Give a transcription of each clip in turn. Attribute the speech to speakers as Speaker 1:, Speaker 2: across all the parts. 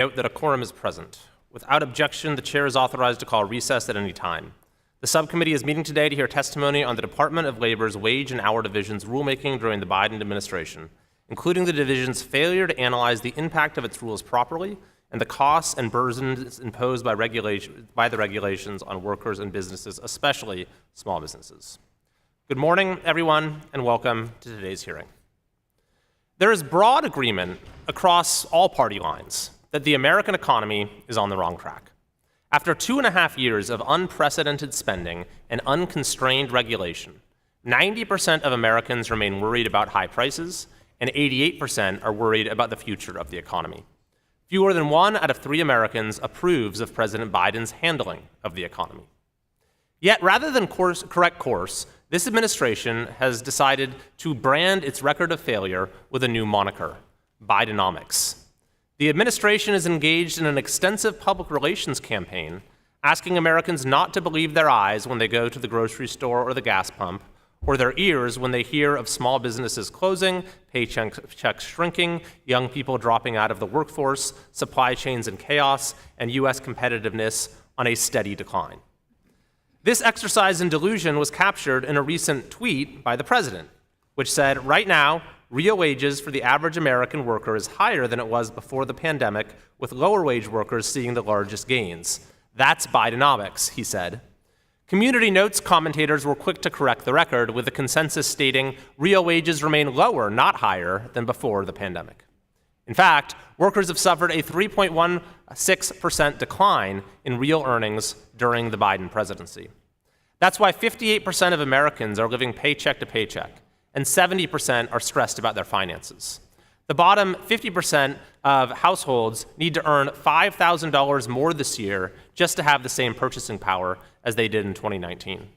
Speaker 1: Note that a quorum is present. Without objection, the chair is authorized to call recess at any time. The subcommittee is meeting today to hear testimony on the Department of Labor's Wage and Hour Division's rulemaking during the Biden administration, including the division's failure to analyze the impact of its rules properly and the costs and burdens imposed by the regulations on workers and businesses, especially small businesses. Good morning, everyone, and welcome to today's hearing. There is broad agreement across all party lines that the American economy is on the wrong track. After 2.5 years of unprecedented spending and unconstrained regulation, 90% of Americans remain worried about high prices, and 88% are worried about the future of the economy. Fewer than 1 out of 3 Americans approves of President Biden's handling of the economy. Yet, rather than correct course, this administration has decided to brand its record of failure with a new moniker, Bidenomics. The administration is engaged in an extensive public relations campaign asking Americans not to believe their eyes when they go to the grocery store or the gas pump, or their ears when they hear of small businesses closing, paychecks shrinking, young people dropping out of the workforce, supply chains in chaos, and U.S. competitiveness on a steady decline. This exercise in delusion was captured in a recent tweet by the president, which said, right now, real wages for the average American worker is higher than it was before the pandemic, with lower wage workers seeing the largest gains. That's Bidenomics, he said. Community Notes commentators were quick to correct the record, with the consensus stating real wages remain lower, not higher, than before the pandemic. In fact, workers have suffered a 3.16% decline in real earnings during the Biden presidency. That's why 58% of Americans are living paycheck to paycheck, and 70% are stressed about their finances. The bottom 50% of households need to earn $5,000 more this year just to have the same purchasing power as they did in 2019.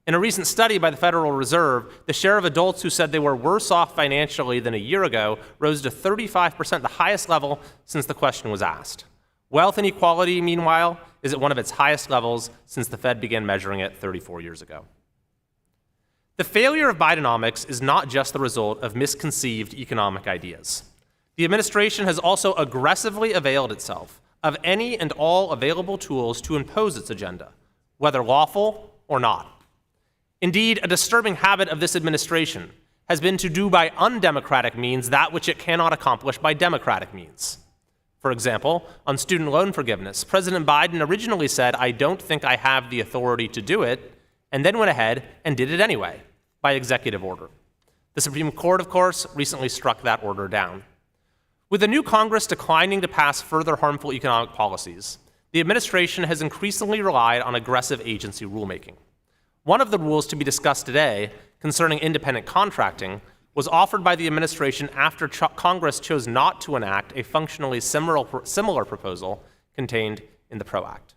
Speaker 1: In a recent study by the Federal Reserve, the share of adults who said they were worse off financially than a year ago rose to 35%, the highest level since the question was asked. Wealth inequality, meanwhile, is at one of its highest levels since the Fed began measuring it 34 years ago. The failure of Bidenomics is not just the result of misconceived economic ideas. The administration has also aggressively availed itself of any and all available tools to impose its agenda, whether lawful or not. Indeed, a disturbing habit of this administration has been to do by undemocratic means that which it cannot accomplish by democratic means. For example, on student loan forgiveness, President Biden originally said, "I don't think I have the authority to do it," and then went ahead and did it anyway, by executive order. The Supreme Court, of course, recently struck that order down. With the new Congress declining to pass further harmful economic policies, the administration has increasingly relied on aggressive agency rulemaking. One of the rules to be discussed today, concerning independent contracting, was offered by the administration after Congress chose not to enact a functionally similar proposal contained in the PRO Act.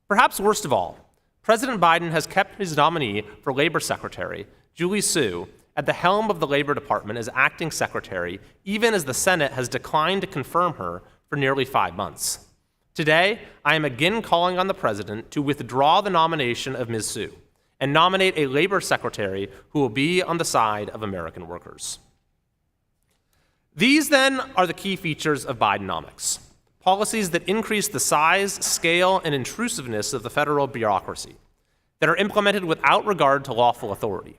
Speaker 1: Perhaps worst of all, President Biden has kept his nominee for Labor Secretary, Julie Su, at the helm of the Labor Department as acting secretary, even as the Senate has declined to confirm her for nearly 5 months. Today, I am again calling on the president to withdraw the nomination of Ms. Su and nominate a Labor Secretary who will be on the side of American workers. These, then, are the key features of Bidenomics. Policies that increase the size, scale, and intrusiveness of the federal bureaucracy, that are implemented without regard to lawful authority,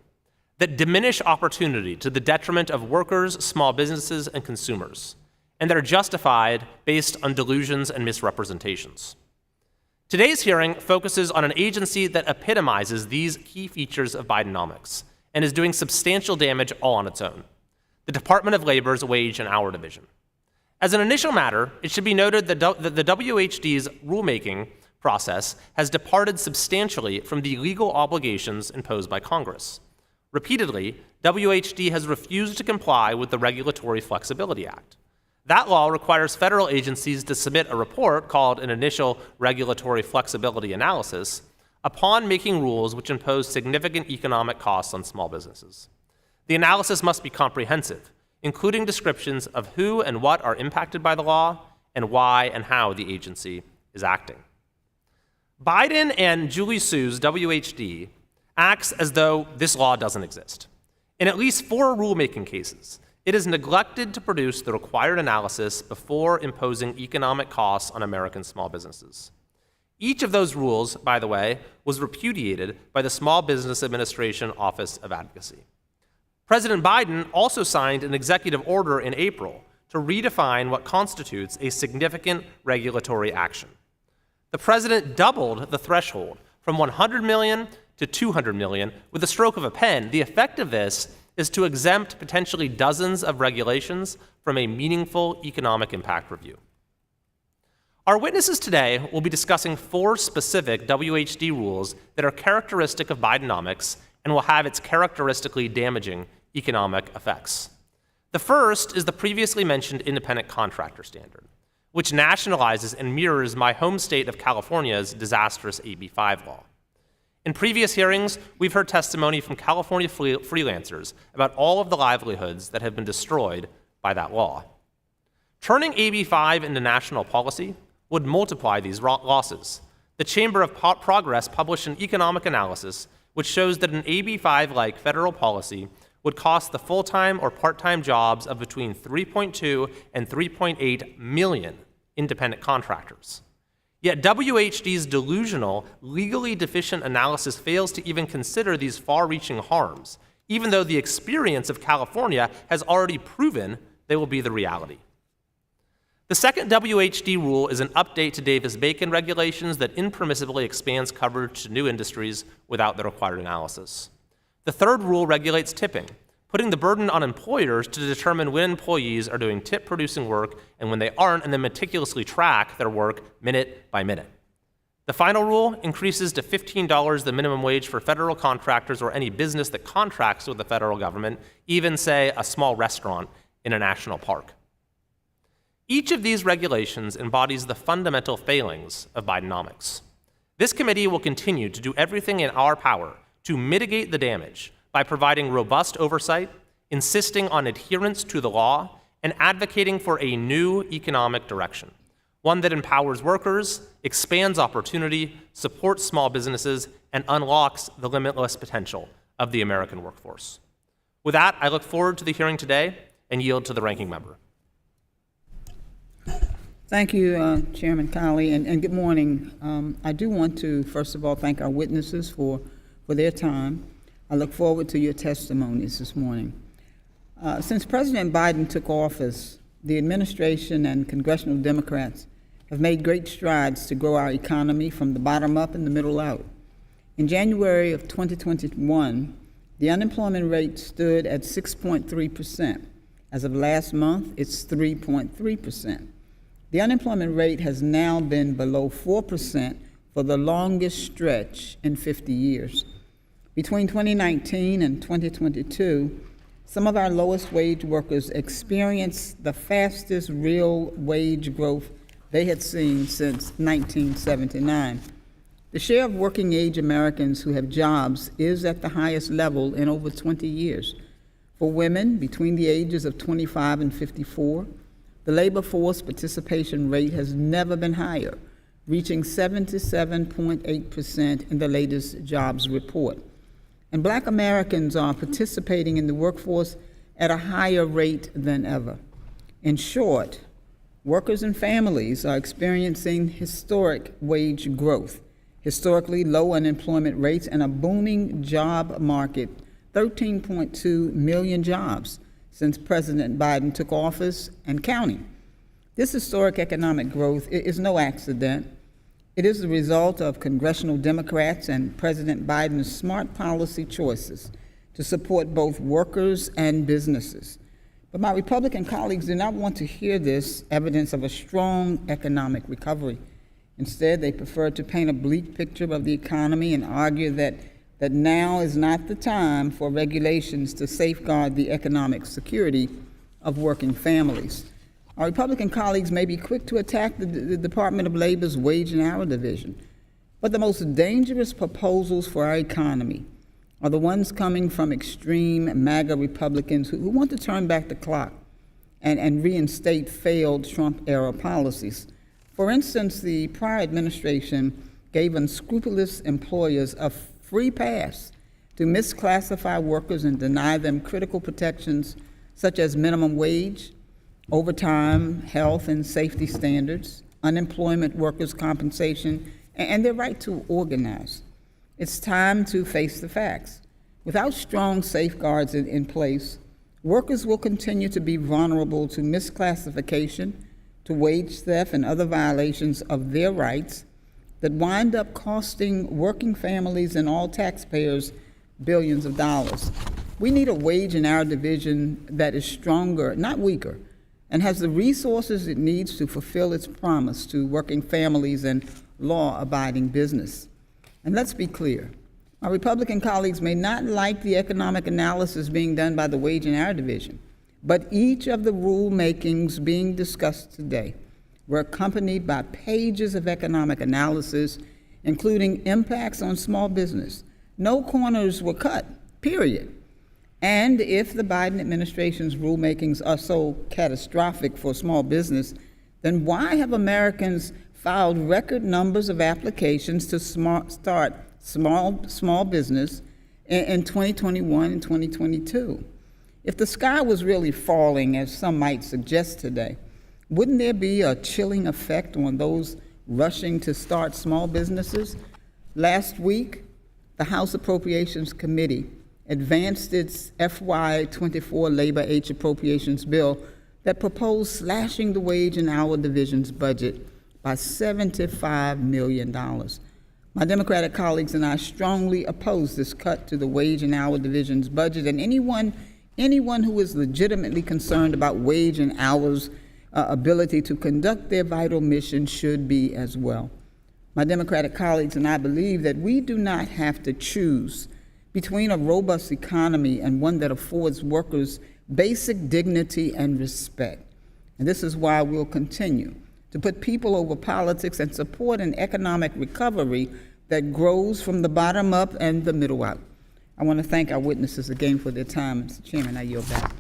Speaker 1: that diminish opportunity to the detriment of workers, small businesses, and consumers, and that are justified based on delusions and misrepresentations. Today's hearing focuses on an agency that epitomizes these key features of Bidenomics and is doing substantial damage all on its own: the Department of Labor's Wage and Hour Division. As an initial matter, it should be noted that the WHD's rulemaking process has departed substantially from the legal obligations imposed by Congress. Repeatedly, WHD has refused to comply with the Regulatory Flexibility Act. That law requires federal agencies to submit a report called an Initial Regulatory Flexibility Analysis upon making rules which impose significant economic costs on small businesses. The analysis must be comprehensive, including descriptions of who and what are impacted by the law and why and how the agency is acting. Biden and Julie Su's WHD acts as though this law doesn't exist. In at least 4 rulemaking cases, it has neglected to produce the required analysis before imposing economic costs on American small businesses. Each of those rules, by the way, was repudiated by the Small Business Administration Office of Advocacy. President Biden also signed an executive order in April to redefine what constitutes a significant regulatory action. The president doubled the threshold from 100 million to 200 million with a stroke of a pen. The effect of this is to exempt potentially dozens of regulations from a meaningful economic impact review. Our witnesses today will be discussing 4 specific WHD rules that are characteristic of Bidenomics and will have its characteristically damaging economic effects. The first is the previously mentioned independent contractor standard, which nationalizes and mirrors my home state of California's disastrous AB 5 law. In previous hearings, we've heard testimony from California freelancers about all of the livelihoods that have been destroyed by that law. Turning AB 5 into national policy would multiply these losses. The Chamber of Progress published an economic analysis which shows that an AB 5-like federal policy would cost the full-time or part-time jobs of between 3.2 and 3.8 million independent contractors. Yet WHD's delusional, legally deficient analysis fails to even consider these far-reaching harms, even though the experience of California has already proven they will be the reality. The second WHD rule is an update to Davis-Bacon regulations that impermissibly expands coverage to new industries without the required analysis. The third rule regulates tipping, putting the burden on employers to determine when employees are doing tip-producing work and when they aren't, and then meticulously track their work minute by minute. The final rule increases to $15 the minimum wage for federal contractors or any business that contracts with the federal government, even, say, a small restaurant in a national park. Each of these regulations embodies the fundamental failings of Bidenomics. This committee will continue to do everything in our power to mitigate the damage by providing robust oversight, insisting on adherence to the law, and advocating for a new economic direction, one that empowers workers, expands opportunity, supports small businesses, and unlocks the limitless potential of the American workforce. With that, I look forward to the hearing today and yield to the ranking member.
Speaker 2: Thank you, Chairman Connolly, and good morning. I do want to, first of all, thank our witnesses for their time. I look forward to your testimonies this morning. Since President Biden took office, the administration and congressional Democrats have made great strides to grow our economy from the bottom up and the middle out. In January of 2021, the unemployment rate stood at 6.3%. As of last month, it's 3.3%. The unemployment rate has now been below 4% for the longest stretch in 50 years. Between 2019 and 2022, some of our lowest wage workers experienced the fastest real wage growth they had seen since 1979. The share of working age Americans who have jobs is at the highest level in over 20 years. For women between the ages of 25 and 54, the labor force participation rate has never been higher, reaching 77.8% in the latest jobs report. And Black Americans are participating in the workforce at a higher rate than ever. In short, workers and families are experiencing historic wage growth, historically low unemployment rates, and a booming job market, 13.2 million jobs since President Biden took office and counting. This historic economic growth is no accident. It is the result of congressional Democrats and President Biden's smart policy choices to support both workers and businesses. But my Republican colleagues do not want to hear this evidence of a strong economic recovery. Instead, they prefer to paint a bleak picture of the economy and argue that now is not the time for regulations to safeguard the economic security of working families. Our Republican colleagues may be quick to attack the Department of Labor's wage and hour division, but the most dangerous proposals for our economy are the ones coming from extreme MAGA Republicans who want to turn back the clock and reinstate failed Trump-era policies. For instance, the prior administration gave unscrupulous employers a free pass to misclassify workers and deny them critical protections such as minimum wage, overtime, health and safety standards, unemployment, workers' compensation, and their right to organize. It's time to face the facts. Without strong safeguards in place, workers will continue to be vulnerable to misclassification, to wage theft, and other violations of their rights that wind up costing working families and all taxpayers billions of dollars. We need a wage and hour division that is stronger, not weaker, and has the resources it needs to fulfill its promise to working families and law-abiding business. And let's be clear, my Republican colleagues may not like the economic analysis being done by the Wage and Hour Division, but each of the rulemakings being discussed today were accompanied by pages of economic analysis, including impacts on small business. No corners were cut, period. And if the Biden administration's rulemakings are so catastrophic for small business, then why have Americans filed record numbers of applications to start small business in 2021 and 2022? If the sky was really falling, as some might suggest today, wouldn't there be a chilling effect on those rushing to start small businesses? Last week, the House Appropriations Committee advanced its FY24 Labor H Appropriations Bill that proposed slashing the Wage and Hour Division's budget by $75 million. My Democratic colleagues and I strongly oppose this cut to the Wage and Hour Division's budget, and anyone who is legitimately concerned about wage and hours ability to conduct their vital mission should be as well. My Democratic colleagues and I believe that we do not have to choose between a robust economy and one that affords workers basic dignity and respect. And this is why we'll continue to put people over politics and support an economic recovery that grows from the bottom up and the middle out. I want to thank our witnesses again for their time. Mr. Chairman, I yield back.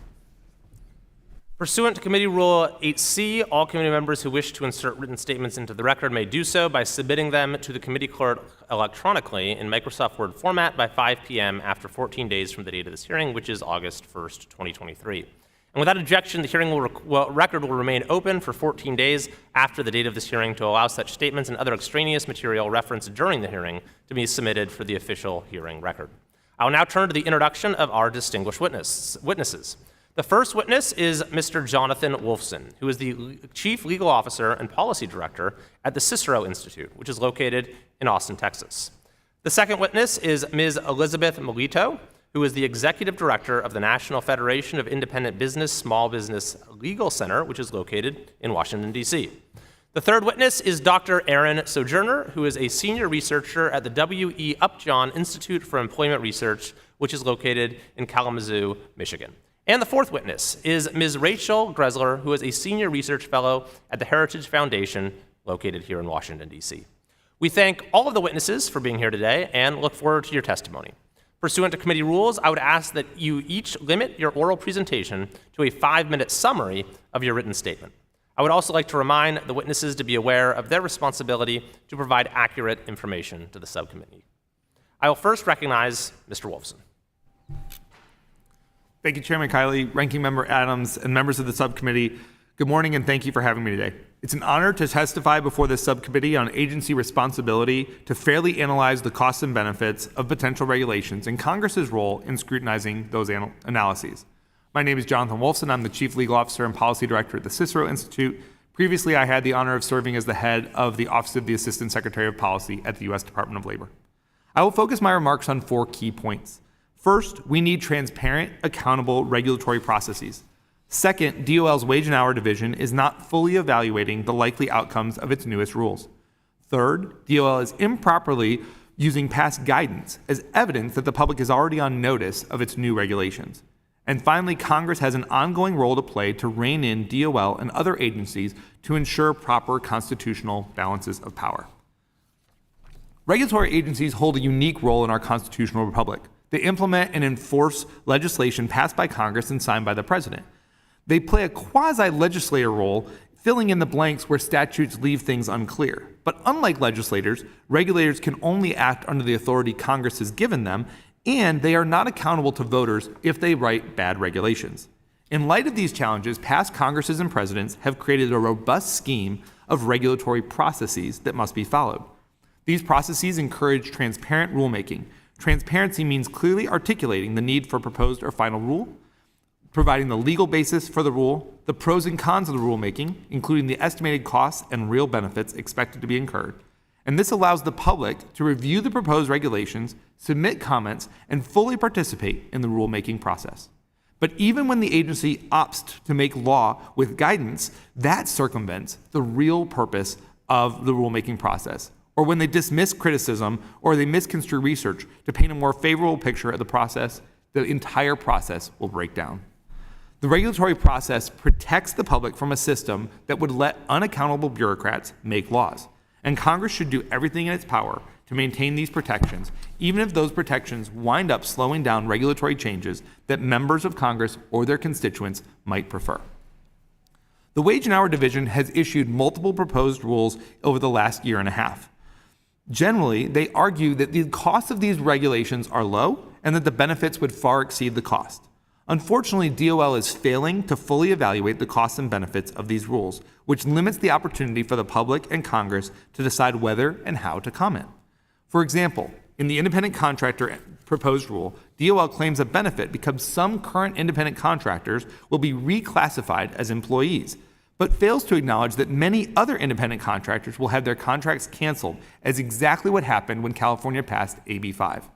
Speaker 1: Pursuant to Committee Rule 8C, all committee members who wish to insert written statements into the record may do so by submitting them to the committee clerk electronically in Microsoft Word format by 5 p.m. after 14 days from the date of this hearing, which is August 1st, 2023. And without objection, the hearing record will remain open for 14 days after the date of this hearing to allow such statements and other extraneous material referenced during the hearing to be submitted for the official hearing record. I will now turn to the introduction of our distinguished witnesses. The first witness is Mr. Jonathan Wolfson, who is the Chief Legal Officer and Policy Director at the Cicero Institute, which is located in Austin, Texas. The second witness is Ms. Elizabeth Melito, who is the Executive Director of the National Federation of Independent Business Small Business Legal Center, which is located in Washington, D.C. The third witness is Dr. Aaron Sojourner, who is a senior researcher at the W.E. Upjohn Institute for Employment Research, which is located in Kalamazoo, Michigan. And the fourth witness is Ms. Rachel Gressler, who is a senior research fellow at the Heritage Foundation, located here in Washington, D.C. We thank all of the witnesses for being here today and look forward to your testimony. Pursuant to committee rules, I would ask that you each limit your oral presentation to a 5-minute summary of your written statement. I would also like to remind the witnesses to be aware of their responsibility to provide accurate information to the subcommittee. I will first recognize Mr. Wolfson.
Speaker 3: Thank you, Chairman Kiley, Ranking Member Adams, and members of the subcommittee. Good morning, and thank you for having me today. It's an honor to testify before this subcommittee on agency responsibility to fairly analyze the costs and benefits of potential regulations and Congress's role in scrutinizing those analyses. My name is Jonathan Wolfson. I'm the Chief Legal Officer and Policy Director at the Cicero Institute. Previously, I had the honor of serving as the head of the Office of the Assistant Secretary of Policy at the U.S. Department of Labor. I will focus my remarks on 4 key points. First, we need transparent, accountable regulatory processes. Second, DOL's Wage and Hour Division is not fully evaluating the likely outcomes of its newest rules. Third, DOL is improperly using past guidance as evidence that the public is already on notice of its new regulations. And finally, Congress has an ongoing role to play to rein in DOL and other agencies to ensure proper constitutional balances of power. Regulatory agencies hold a unique role in our constitutional republic. They implement and enforce legislation passed by Congress and signed by the President. They play a quasi-legislator role, filling in the blanks where statutes leave things unclear. But unlike legislators, regulators can only act under the authority Congress has given them, and they are not accountable to voters if they write bad regulations. In light of these challenges, past Congresses and presidents have created a robust scheme of regulatory processes that must be followed. These processes encourage transparent rulemaking. Transparency means clearly articulating the need for a proposed or final rule, providing the legal basis for the rule, the pros and cons of the rulemaking, including the estimated costs and real benefits expected to be incurred. And this allows the public to review the proposed regulations, submit comments, and fully participate in the rulemaking process. But even when the agency opts to make law with guidance, that circumvents the real purpose of the rulemaking process. Or when they dismiss criticism or they misconstrue research to paint a more favorable picture of the process, the entire process will break down. The regulatory process protects the public from a system that would let unaccountable bureaucrats make laws. And Congress should do everything in its power to maintain these protections, even if those protections wind up slowing down regulatory changes that members of Congress or their constituents might prefer. The Wage and Hour Division has issued multiple proposed rules over the last year and a half. Generally, they argue that the costs of these regulations are low and that the benefits would far exceed the cost. Unfortunately, DOL is failing to fully evaluate the costs and benefits of these rules, which limits the opportunity for the public and Congress to decide whether and how to comment. For example, in the independent contractor proposed rule, DOL claims a benefit because some current independent contractors will be reclassified as employees, but fails to acknowledge that many other independent contractors will have their contracts canceled, as exactly what happened when California passed AB 5.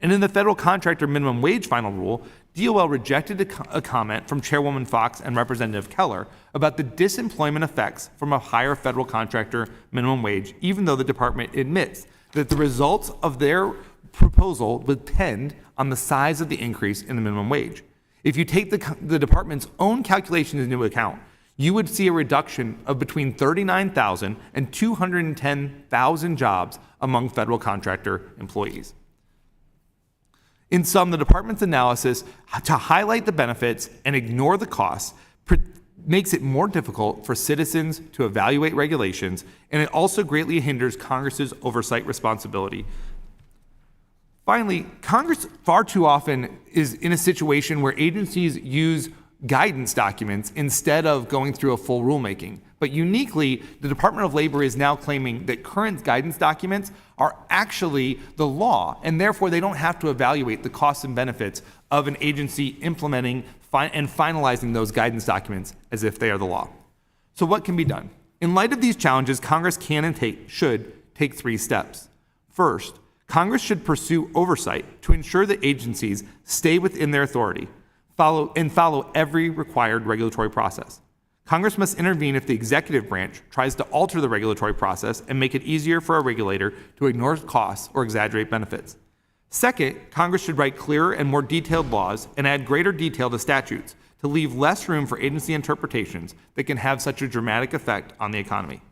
Speaker 3: And in the federal contractor minimum wage final rule, DOL rejected a comment from Chairwoman Fox and Representative Keller about the disemployment effects from a higher federal contractor minimum wage, even though the department admits that the results of their proposal would depend on the size of the increase in the minimum wage. If you take the department's own calculations into account, you would see a reduction of between 39,000 and 210,000 jobs among federal contractor employees. In sum, the department's analysis to highlight the benefits and ignore the costs makes it more difficult for citizens to evaluate regulations, and it also greatly hinders Congress's oversight responsibility. Finally, Congress far too often is in a situation where agencies use guidance documents instead of going through a full rulemaking. But uniquely, the Department of Labor is now claiming that current guidance documents are actually the law, and therefore they don't have to evaluate the costs and benefits of an agency implementing and finalizing those guidance documents as if they are the law. So what can be done? In light of these challenges, Congress can and should take 3 steps. First, Congress should pursue oversight to ensure that agencies stay within their authority, follow every required regulatory process. Congress must intervene if the executive branch tries to alter the regulatory process and make it easier for a regulator to ignore costs or exaggerate benefits. Second, Congress should write clearer and more detailed laws and add greater detail to statutes to leave less room for agency interpretations that can have such a dramatic effect on the economy.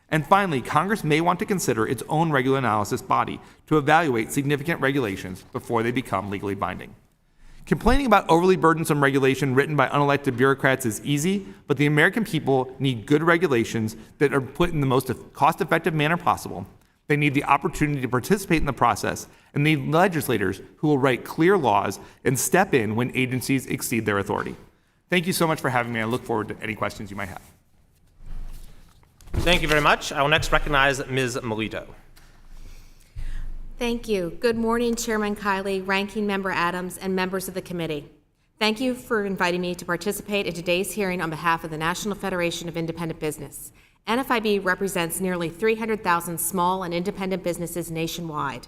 Speaker 3: And finally, Congress may want to consider its own regular analysis body to evaluate significant regulations before they become legally binding. Complaining about overly burdensome regulation written by unelected bureaucrats is easy, but the American people need good regulations that are put in the most cost-effective manner possible. They need the opportunity to participate in the process and need legislators who will write clear laws and step in when agencies exceed their authority. Thank you so much for having me. I look forward to any questions you might have.
Speaker 1: Thank you very much. I will next recognize Ms. Melito.
Speaker 4: Thank you. Good morning, Chairman Kiley, Ranking Member Adams, and members of the committee. Thank you for inviting me to participate in today's hearing on behalf of the National Federation of Independent Business. NFIB represents nearly 300,000 small and independent businesses nationwide.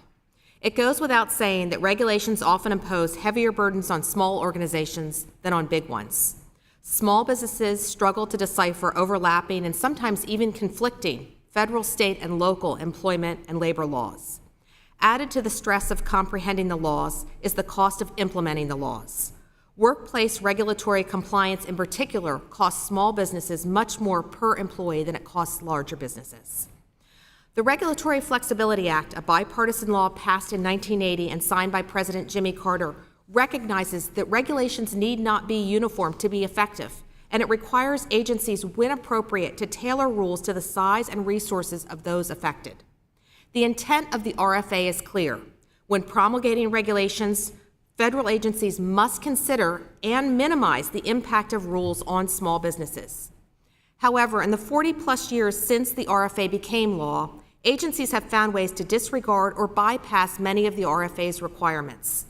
Speaker 4: It goes without saying that regulations often impose heavier burdens on small organizations than on big ones. Small businesses struggle to decipher overlapping and sometimes even conflicting federal, state, and local employment and labor laws. Added to the stress of comprehending the laws is the cost of implementing the laws. Workplace regulatory compliance in particular costs small businesses much more per employee than it costs larger businesses. The Regulatory Flexibility Act, a bipartisan law passed in 1980 and signed by President Jimmy Carter, recognizes that regulations need not be uniform to be effective, and it requires agencies, when appropriate, to tailor rules to the size and resources of those affected. The intent of the RFA is clear. When promulgating regulations, federal agencies must consider and minimize the impact of rules on small businesses. However, in the 40-plus years since the RFA became law, agencies have found ways to disregard or bypass many of the RFA's requirements.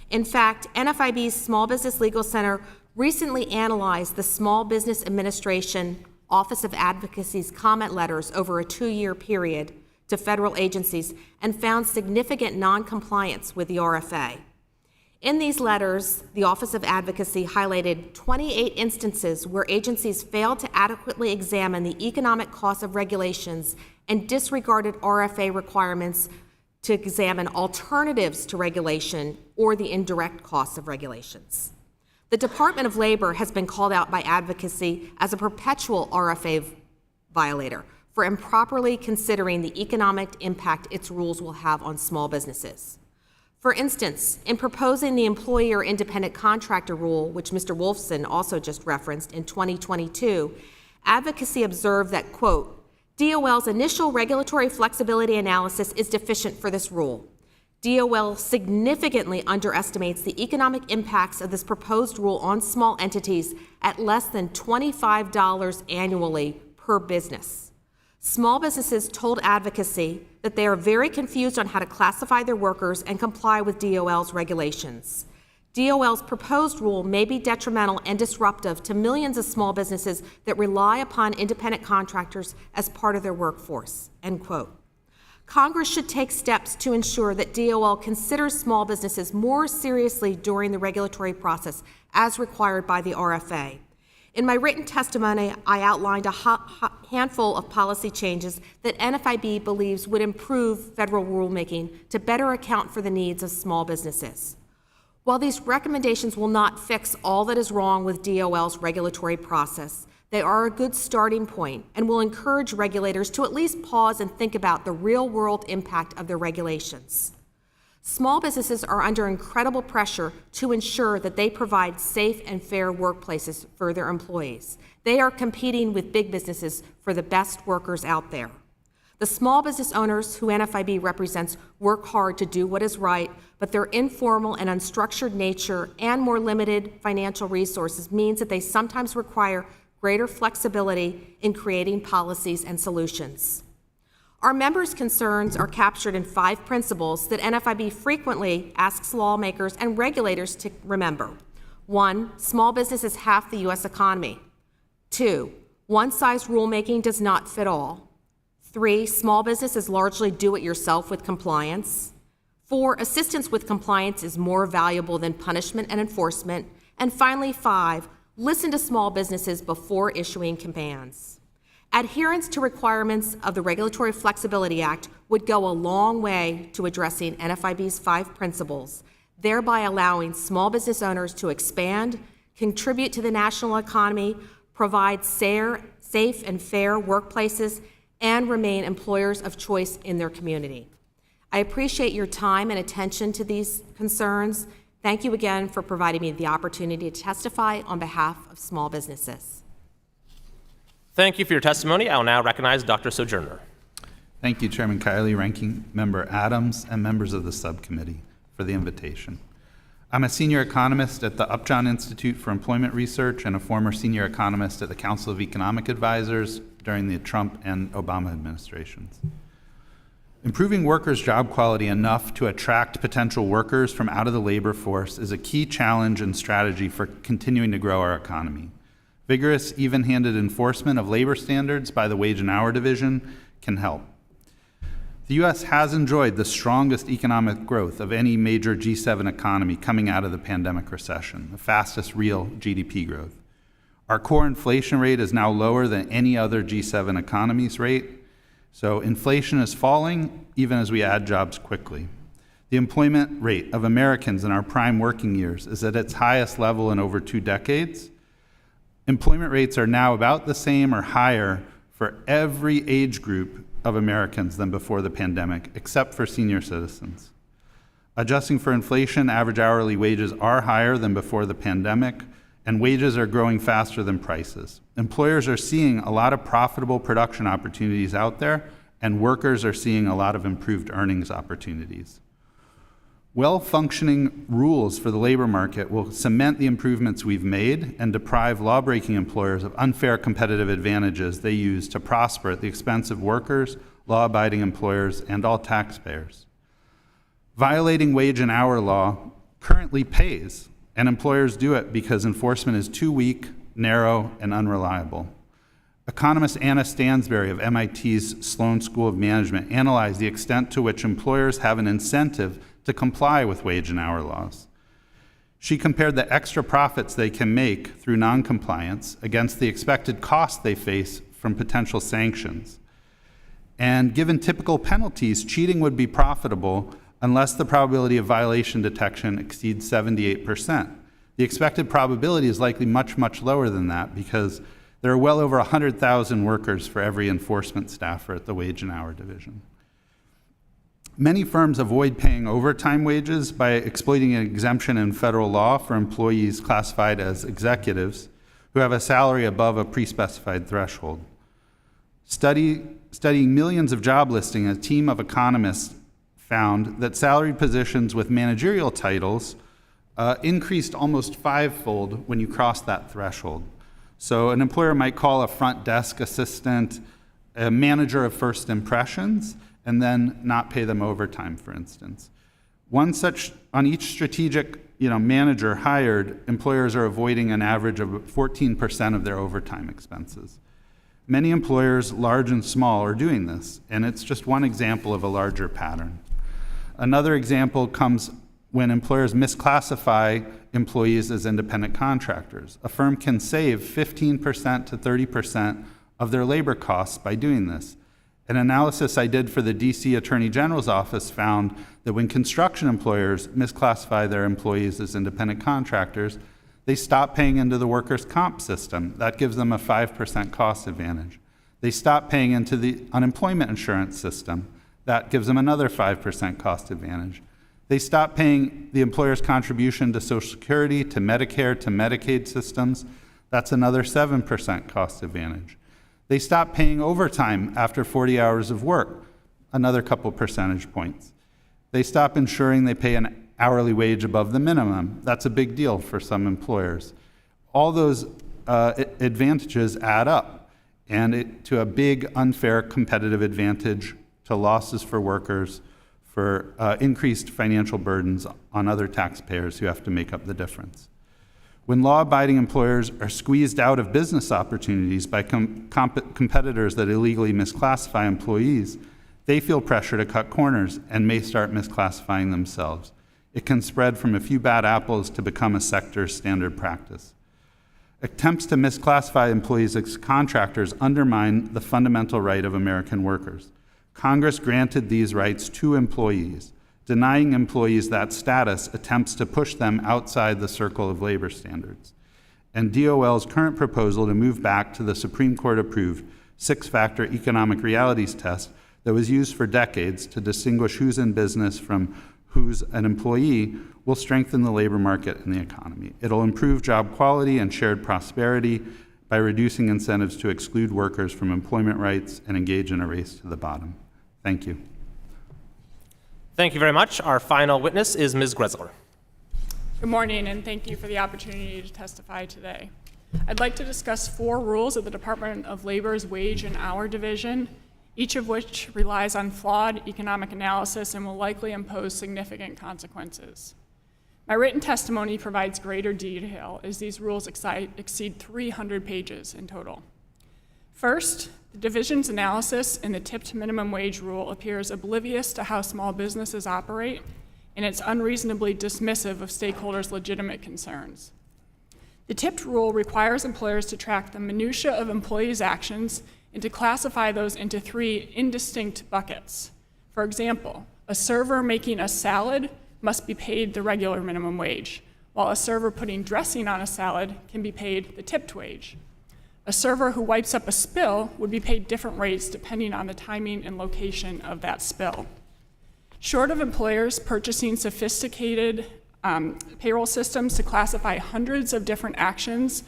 Speaker 4: In fact, NFIB's Small Business Legal Center recently analyzed the Small Business Administration Office of Advocacy's comment letters over a 2-year period to federal agencies and found significant noncompliance with the RFA. In these letters, the Office of Advocacy highlighted 28 instances where agencies failed to adequately examine the economic costs of regulations and disregarded RFA requirements to examine alternatives to regulation or the indirect costs of regulations. The Department of Labor has been called out by advocacy as a perpetual RFA violator for improperly considering the economic impact its rules will have on small businesses. For instance, in proposing the employer independent contractor rule, which Mr. Wolfson also just referenced in 2022, advocacy observed that, quote, DOL's initial regulatory flexibility analysis is deficient for this rule. DOL significantly underestimates the economic impacts of this proposed rule on small entities at less than $25 annually per business. Small businesses told advocacy that they are very confused on how to classify their workers and comply with DOL's regulations. DOL's proposed rule may be detrimental and disruptive to millions of small businesses that rely upon independent contractors as part of their workforce, end quote. Congress should take steps to ensure that DOL considers small businesses more seriously during the regulatory process as required by the RFA. In my written testimony, I outlined a handful of policy changes that NFIB believes would improve federal rulemaking to better account for the needs of small businesses. While these recommendations will not fix all that is wrong with DOL's regulatory process, they are a good starting point and will encourage regulators to at least pause and think about the real-world impact of their regulations. Small businesses are under incredible pressure to ensure that they provide safe and fair workplaces for their employees. They are competing with big businesses for the best workers out there. The small business owners who NFIB represents work hard to do what is right, but their informal and unstructured nature and more limited financial resources means that they sometimes require greater flexibility in creating policies and solutions. Our members' concerns are captured in 5 principles that NFIB frequently asks lawmakers and regulators to remember. 1, small business is half the U.S. economy. 2, one-size rulemaking does not fit all. 3, small business is largely do-it-yourself with compliance. 4, assistance with compliance is more valuable than punishment and enforcement. And finally, 5, listen to small businesses before issuing commands. Adherence to requirements of the Regulatory Flexibility Act would go a long way to addressing NFIB's 5 principles, thereby allowing small business owners to expand, contribute to the national economy, provide safe and fair workplaces, and remain employers of choice in their community. I appreciate your time and attention to these concerns. Thank you again for providing me the opportunity to testify on behalf of small businesses.
Speaker 1: Thank you for your testimony. I will now recognize Dr. Sojourner.
Speaker 5: Thank you, Chairman Kiley, Ranking Member Adams, and members of the subcommittee for the invitation. I'm a senior economist at the Upjohn Institute for Employment Research and a former senior economist at the Council of Economic Advisors during the Trump and Obama administrations. Improving workers' job quality enough to attract potential workers from out of the labor force is a key challenge and strategy for continuing to grow our economy. Vigorous, even-handed enforcement of labor standards by the Wage and Hour Division can help. The U.S. has enjoyed the strongest economic growth of any major G7 economy coming out of the pandemic recession, the fastest real GDP growth. Our core inflation rate is now lower than any other G7 economy's rate, so inflation is falling even as we add jobs quickly. The employment rate of Americans in our prime working years is at its highest level in over 2 decades. Employment rates are now about the same or higher for every age group of Americans than before the pandemic, except for senior citizens. Adjusting for inflation, average hourly wages are higher than before the pandemic, and wages are growing faster than prices. Employers are seeing a lot of profitable production opportunities out there, and workers are seeing a lot of improved earnings opportunities. Well-functioning rules for the labor market will cement the improvements we've made and deprive law-breaking employers of unfair competitive advantages they use to prosper at the expense of workers, law-abiding employers, and all taxpayers. Violating wage and hour law currently pays, and employers do it because enforcement is too weak, narrow, and unreliable. Economist Anna Stansberry of MIT's Sloan School of Management analyzed the extent to which employers have an incentive to comply with wage and hour laws. She compared the extra profits they can make through noncompliance against the expected costs they face from potential sanctions. And given typical penalties, cheating would be profitable unless the probability of violation detection exceeds 78%. The expected probability is likely much, much lower than that because there are well over 100,000 workers for every enforcement staffer at the Wage and Hour Division. Many firms avoid paying overtime wages by exploiting an exemption in federal law for employees classified as executives who have a salary above a pre-specified threshold. Studying millions of job listings, a team of economists found that salaried positions with managerial titles increased almost fivefold when you cross that threshold. So an employer might call a front desk assistant a manager of first impressions and then not pay them overtime, for instance. One such, on each strategic manager hired, employers are avoiding an average of 14% of their overtime expenses. Many employers, large and small, are doing this, and it's just one example of a larger pattern. Another example comes when employers misclassify employees as independent contractors. A firm can save 15% to 30% of their labor costs by doing this. An analysis I did for the DC Attorney General's office found that when construction employers misclassify their employees as independent contractors, they stop paying into the workers' comp system. That gives them a 5% cost advantage. They stop paying into the unemployment insurance system. That gives them another 5% cost advantage. They stop paying the employer's contribution to Social Security, to Medicare, to Medicaid systems. That's another 7% cost advantage. They stop paying overtime after 40 hours of work, another couple percentage points. They stop ensuring they pay an hourly wage above the minimum. That's a big deal for some employers. All those advantages add up, and to a big unfair competitive advantage, to losses for workers, for increased financial burdens on other taxpayers who have to make up the difference. When law-abiding employers are squeezed out of business opportunities by competitors that illegally misclassify employees, they feel pressure to cut corners and may start misclassifying themselves. It can spread from a few bad apples to become a sector standard practice. Attempts to misclassify employees as contractors undermine the fundamental right of American workers. Congress granted these rights to employees. Denying employees that status attempts to push them outside the circle of labor standards. And DOL's current proposal to move back to the Supreme Court-approved 6-factor economic realities test that was used for decades to distinguish who's in business from who's an employee will strengthen the labor market and the economy. It'll improve job quality and shared prosperity by reducing incentives to exclude workers from employment rights and engage in a race to the bottom. Thank you.
Speaker 1: Thank you very much. Our final witness is Ms. Gressler.
Speaker 6: Good morning, and thank you for the opportunity to testify today. I'd like to discuss 4 rules of the Department of Labor's Wage and Hour Division, each of which relies on flawed economic analysis and will likely impose significant consequences. My written testimony provides greater detail, as these rules exceed 300 pages in total. First, the division's analysis in the tipped minimum wage rule appears oblivious to how small businesses operate, and it's unreasonably dismissive of stakeholders' legitimate concerns. The tipped rule requires employers to track the minutia of employees' actions and to classify those into 3 indistinct buckets. For example, a server making a salad must be paid the regular minimum wage, while a server putting dressing on a salad can be paid the tipped wage. A server who wipes up a spill would be paid different rates depending on the timing and location of that spill. Short of employers purchasing sophisticated payroll systems to classify hundreds of different actions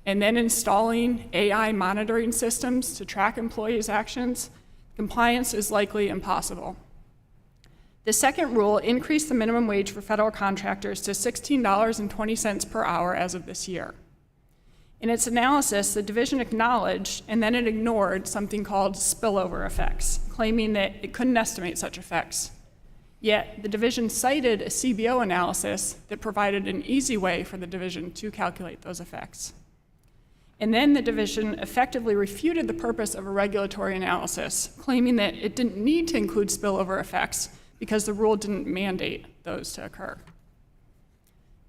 Speaker 6: and then installing AI monitoring systems to track employees' actions, compliance is likely impossible. The second rule increased the minimum wage for federal contractors to $16.20 per hour as of this year. In its analysis, the division acknowledged and then it ignored something called spillover effects, claiming that it couldn't estimate such effects. Yet, the division cited a CBO analysis that provided an easy way for the division to calculate those effects. And then the division effectively refuted the purpose of a regulatory analysis, claiming that it didn't need to include spillover effects because the rule didn't mandate those to occur.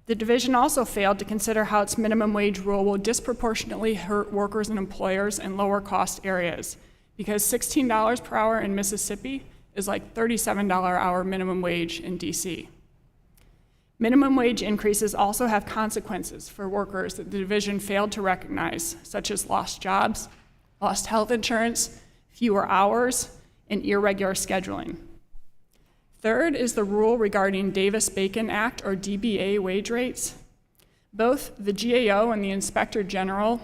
Speaker 6: The division also failed to consider how its minimum wage rule will disproportionately hurt workers and employers in lower cost areas, because $16 per hour in Mississippi is like $37 an hour minimum wage in DC. Minimum wage increases also have consequences for workers that the division failed to recognize, such as lost jobs, lost health insurance, fewer hours, and irregular scheduling. Third is the rule regarding Davis-Bacon Act, or DBA, wage rates. Both the GAO and the Inspector General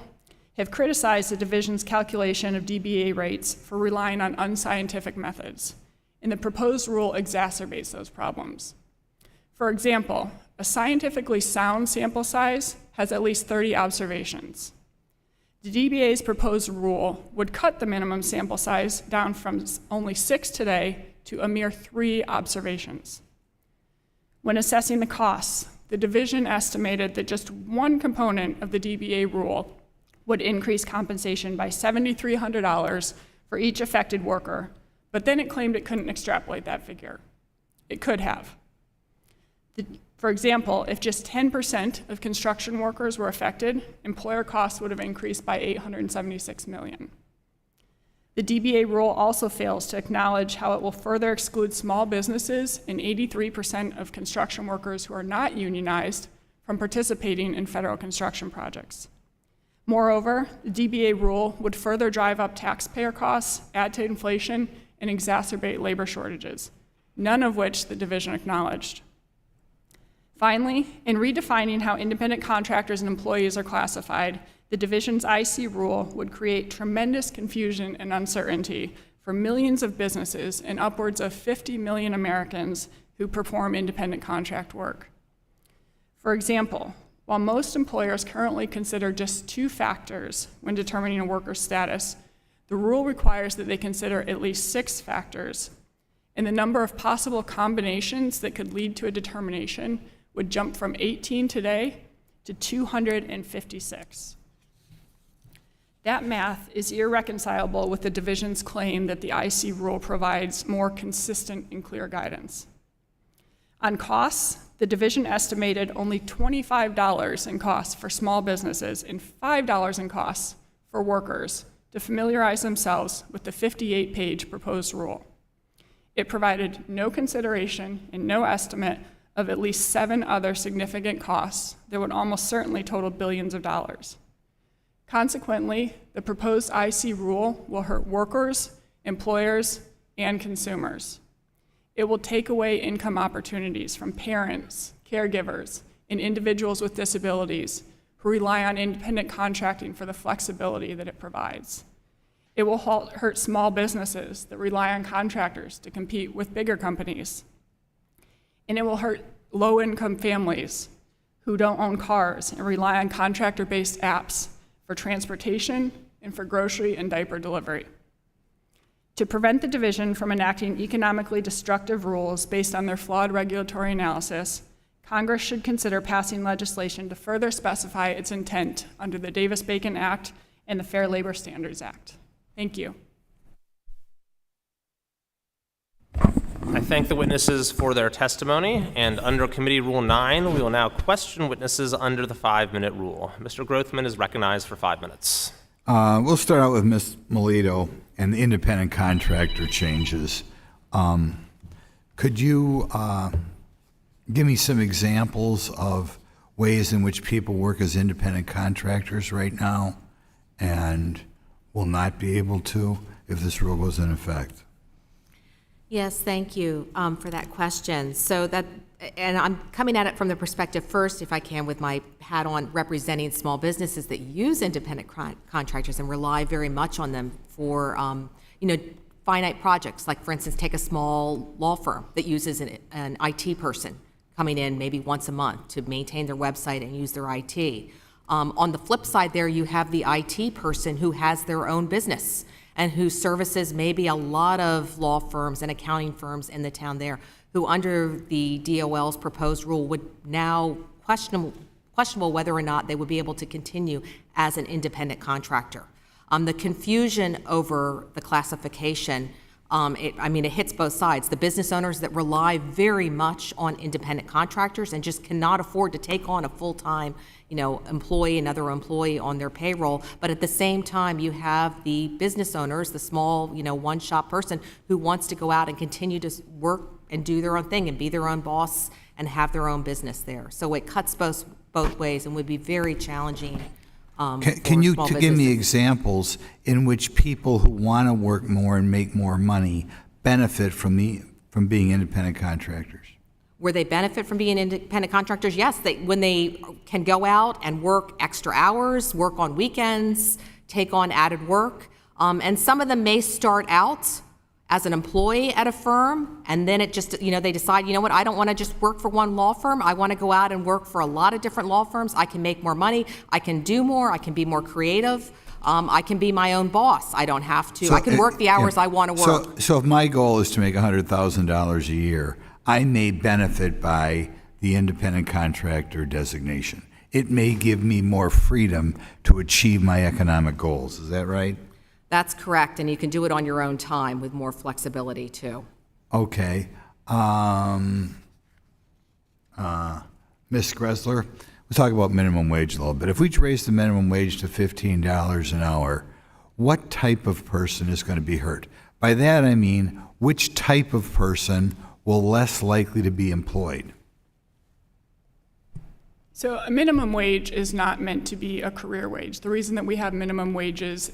Speaker 6: have criticized the division's calculation of DBA rates for relying on unscientific methods, and the proposed rule exacerbates those problems. For example, a scientifically sound sample size has at least 30 observations. The DBA's proposed rule would cut the minimum sample size down from only 6 today to a mere 3 observations. When assessing the costs, the division estimated that just one component of the DBA rule would increase compensation by $7,300 for each affected worker, but then it claimed it couldn't extrapolate that figure. It could have. For example, if just 10% of construction workers were affected, employer costs would have increased by $876 million. The DBA rule also fails to acknowledge how it will further exclude small businesses and 83% of construction workers who are not unionized from participating in federal construction projects. Moreover, the DBA rule would further drive up taxpayer costs, add to inflation, and exacerbate labor shortages, none of which the division acknowledged. Finally, in redefining how independent contractors and employees are classified, the division's IC rule would create tremendous confusion and uncertainty for millions of businesses and upwards of 50 million Americans who perform independent contract work. For example, while most employers currently consider just 2 factors when determining a worker's status, the rule requires that they consider at least 6 factors, and the number of possible combinations that could lead to a determination would jump from 18 today to 256. That math is irreconcilable with the division's claim that the IC rule provides more consistent and clear guidance. On costs, the division estimated only $25 in costs for small businesses and $5 in costs for workers to familiarize themselves with the 58-page proposed rule. It provided no consideration and no estimate of at least 7 other significant costs that would almost certainly total billions of dollars. Consequently, the proposed IC rule will hurt workers, employers, and consumers. It will take away income opportunities from parents, caregivers, and individuals with disabilities who rely on independent contracting for the flexibility that it provides. It will hurt small businesses that rely on contractors to compete with bigger companies. And it will hurt low-income families who don't own cars and rely on contractor-based apps for transportation and for grocery and diaper delivery. To prevent the division from enacting economically destructive rules based on their flawed regulatory analysis, Congress should consider passing legislation to further specify its intent under the Davis-Bacon Act and the Fair Labor Standards Act. Thank you.
Speaker 1: I thank the witnesses for their testimony, and under Committee Rule 9, we will now question witnesses under the 5-minute rule. Mr. Grothman is recognized for 5 minutes.
Speaker 7: We'll start out with Ms. Melito and the independent contractor changes. Could you give me some examples of ways in which people work as independent contractors right now and will not be able to if this rule goes in effect?
Speaker 4: Yes, thank you for that question. And I'm coming at it from the perspective first, if I can, with my hat on, representing small businesses that use independent contractors and rely very much on them for, finite projects, like for instance, take a small law firm that uses an IT person coming in maybe once a month to maintain their website and use their IT. On the flip side there, you have the IT person who has their own business and who services maybe a lot of law firms and accounting firms in the town there, who under the DOL's proposed rule would now questionable whether or not they would be able to continue as an independent contractor. The confusion over the classification, it hits both sides. The business owners that rely very much on independent contractors and just cannot afford to take on a full-time, employee, another employee on their payroll. But at the same time, you have the business owners, the small, one-shop person who wants to go out and continue to work and do their own thing and be their own boss and have their own business there. So it cuts both ways and would be very challenging.
Speaker 7: Can you
Speaker 4: small
Speaker 7: give me
Speaker 4: businesses.
Speaker 7: examples in which people who want to work more and make more money benefit from being independent contractors?
Speaker 4: Where they benefit from being independent contractors, yes, when they can go out and work extra hours, work on weekends, take on added work. And some of them may start out as an employee at a firm, and then it just, they decide, I don't want to just work for one law firm. I want to go out and work for a lot of different law firms. I can make more money. I can do more. I can be more creative. I can be my own boss. I don't have to. I can work the hours I want to work.
Speaker 7: So if my goal is to make $100,000 a year, I may benefit by the independent contractor designation. It may give me more freedom to achieve my economic goals. Is that right?
Speaker 4: That's correct, and you can do it on your own time with more flexibility, too.
Speaker 7: Okay. Ms. Gressler, we'll talk about minimum wage a little bit. If we raise the minimum wage to $15 an hour, what type of person is going to be hurt? By that I mean, which type of person will less likely to be employed?
Speaker 6: So a minimum wage is not meant to be a career wage. The reason that we have minimum wages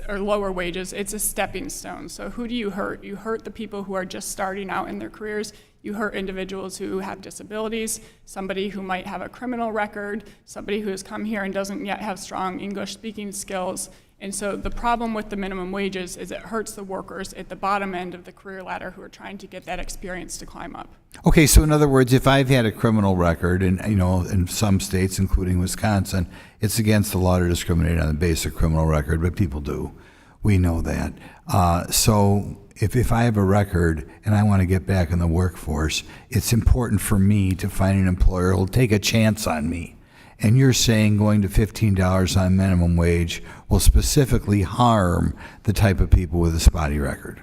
Speaker 6: or lower wages, it's a stepping stone. So who do you hurt? You hurt the people who are just starting out in their careers. You hurt individuals who have disabilities, somebody who might have a criminal record, somebody who has come here and doesn't yet have strong English speaking skills. And so the problem with the minimum wages is it hurts the workers at the bottom end of the career ladder who are trying to get that experience to climb up.
Speaker 7: Okay, so in other words, if I've had a criminal record, and in some states, including Wisconsin, it's against the law to discriminate on the basis of criminal record, but people do. We know that. So if I have a record and I want to get back in the workforce, it's important for me to find an employer who will take a chance on me. And you're saying going to $15 on minimum wage will specifically harm the type of people with a spotty record.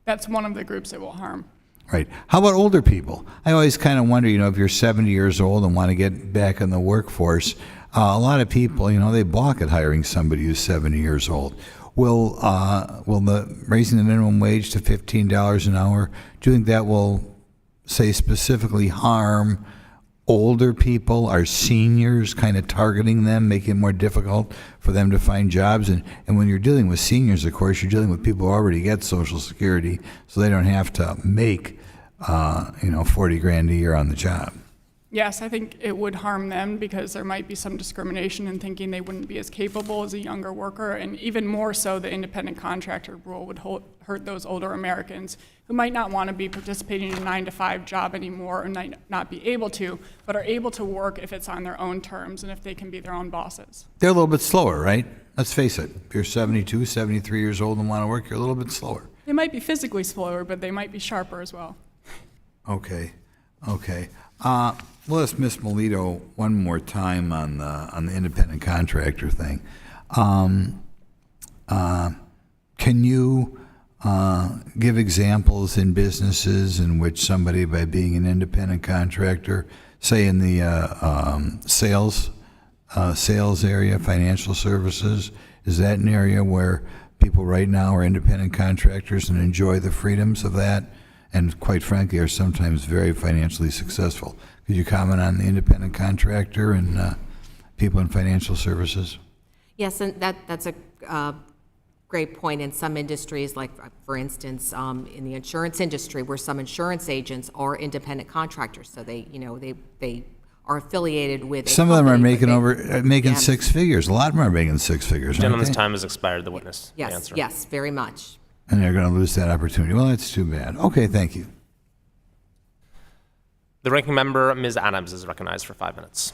Speaker 6: That's one of the groups it will harm.
Speaker 7: Right. How about older people? I always kind of wonder, if you're 70 years old and want to get back in the workforce, a lot of people, they balk at hiring somebody who's 70 years old. Will the raising the minimum wage to $15 an hour, do you think that will, say, specifically harm older people, our seniors, kind of targeting them, making it more difficult for them to find jobs? And when you're dealing with seniors, of course, you're dealing with people who already get Social Security, so they don't have to make, $40,000 a year on the job.
Speaker 6: Yes, I think it would harm them because there might be some discrimination in thinking they wouldn't be as capable as a younger worker, and even more so, the independent contractor rule would hurt those older Americans who might not want to be participating in a 9-to-5 job anymore or might not be able to, but are able to work if it's on their own terms and if they can be their own bosses.
Speaker 7: They're a little bit slower, right? Let's face it. If you're 72, 73 years old and want to work, you're a little bit slower.
Speaker 6: They might be physically slower, but they might be sharper as well.
Speaker 7: Okay. We'll ask Ms. Melito one more time on the independent contractor thing. Can you give examples in businesses in which somebody, by being an independent contractor, say in the sales area, financial services, is that an area where people right now are independent contractors and enjoy the freedoms of that, and quite frankly are sometimes very financially successful? Could you comment on the independent contractor and people in financial services?
Speaker 4: Yes, and that's a great point. In some industries, like for instance, in the insurance industry, where some insurance agents are independent contractors, so they are affiliated with.
Speaker 7: Some of them are making
Speaker 4: Yeah.
Speaker 7: six figures. A lot of them are making six figures. aren't
Speaker 1: Gentleman's
Speaker 7: they?
Speaker 1: time has expired. The witness may
Speaker 4: Yes,
Speaker 1: answer.
Speaker 4: yes, very much.
Speaker 7: And they're going to lose that opportunity. Well, that's too bad. Okay, thank you.
Speaker 1: The ranking member, Ms. Adams, is recognized for 5 minutes.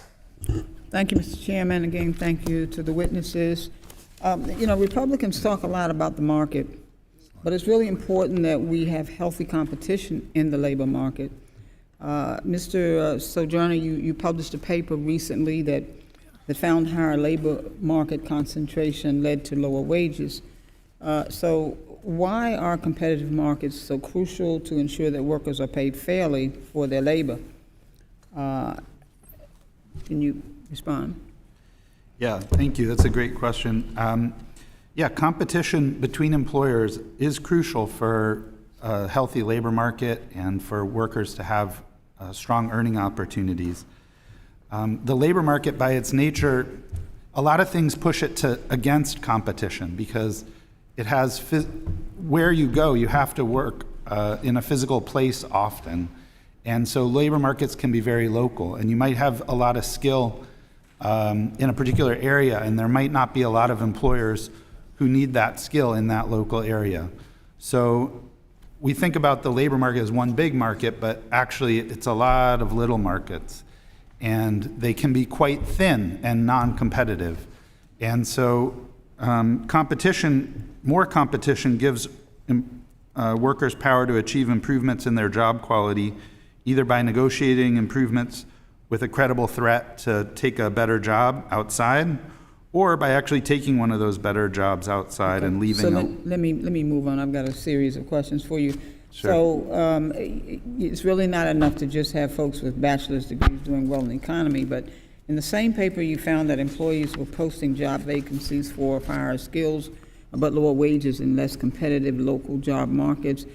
Speaker 2: Thank you, Mr. Chairman. Again, thank you to the witnesses. Republicans talk a lot about the market, but it's really important that we have healthy competition in the labor market. Mr. Sojourner, you published a paper recently that found higher labor market concentration led to lower wages. So why are competitive markets so crucial to ensure that workers are paid fairly for their labor? Can you respond?
Speaker 5: Yeah, thank you. That's a great question. Competition between employers is crucial for a healthy labor market and for workers to have strong earning opportunities. The labor market, by its nature, a lot of things push it against competition because it has where you go, you have to work in a physical place often. And so labor markets can be very local, and you might have a lot of skill in a particular area, and there might not be a lot of employers who need that skill in that local area. So we think about the labor market as one big market, but actually it's a lot of little markets, and they can be quite thin and non-competitive. And so more competition gives workers power to achieve improvements in their job quality, either by negotiating improvements with a credible threat to take a better job outside, or by actually taking one of those better jobs outside and leaving.
Speaker 2: So let me move on. I've got a series of questions for you.
Speaker 5: Sure.
Speaker 2: So it's really not enough to just have folks with bachelor's degrees doing well in the economy, but in the same paper you found that employees were posting job vacancies for higher skills but lower wages in less competitive local job markets.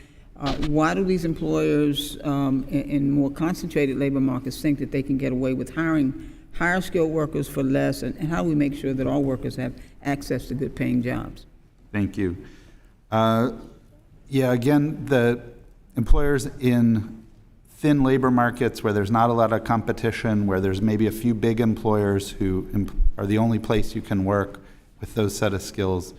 Speaker 2: Why do these employers in more concentrated labor markets think that they can get away with hiring higher skilled workers for less, and how do we make sure that all workers have access to good paying jobs?
Speaker 5: Thank you. Again, the employers in thin labor markets where there's not a lot of competition, where there's maybe a few big employers who are the only place you can work with those set of skills,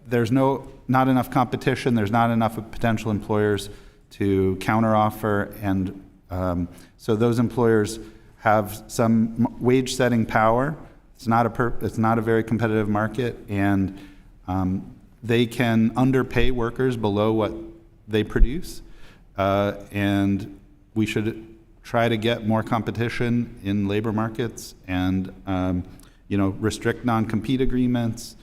Speaker 5: there's not enough competition, there's not enough potential employers to counteroffer, and so those employers have some wage setting power. It's not a very competitive market, and they can underpay workers below what they produce, and we should try to get more competition in labor markets and restrict non-compete agreements,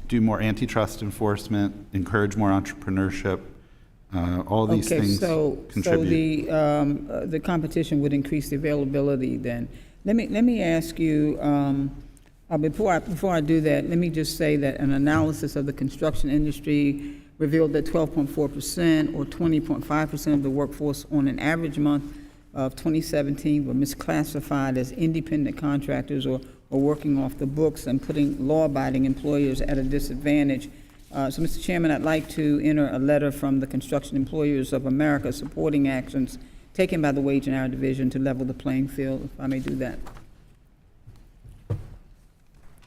Speaker 5: do more antitrust enforcement, encourage more entrepreneurship. All these things contribute.
Speaker 2: So the competition would increase the availability then. Let me ask you, before I do that, let me just say that an analysis of the construction industry revealed that 12.4% or 20.5% of the workforce on an average month of 2017 were misclassified as independent contractors or working off the books and putting law-abiding employers at a disadvantage. So, Mr. Chairman, I'd like to enter a letter from the Construction Employers of America supporting actions taken by the Wage and Hour Division to level the playing field, if I may do that.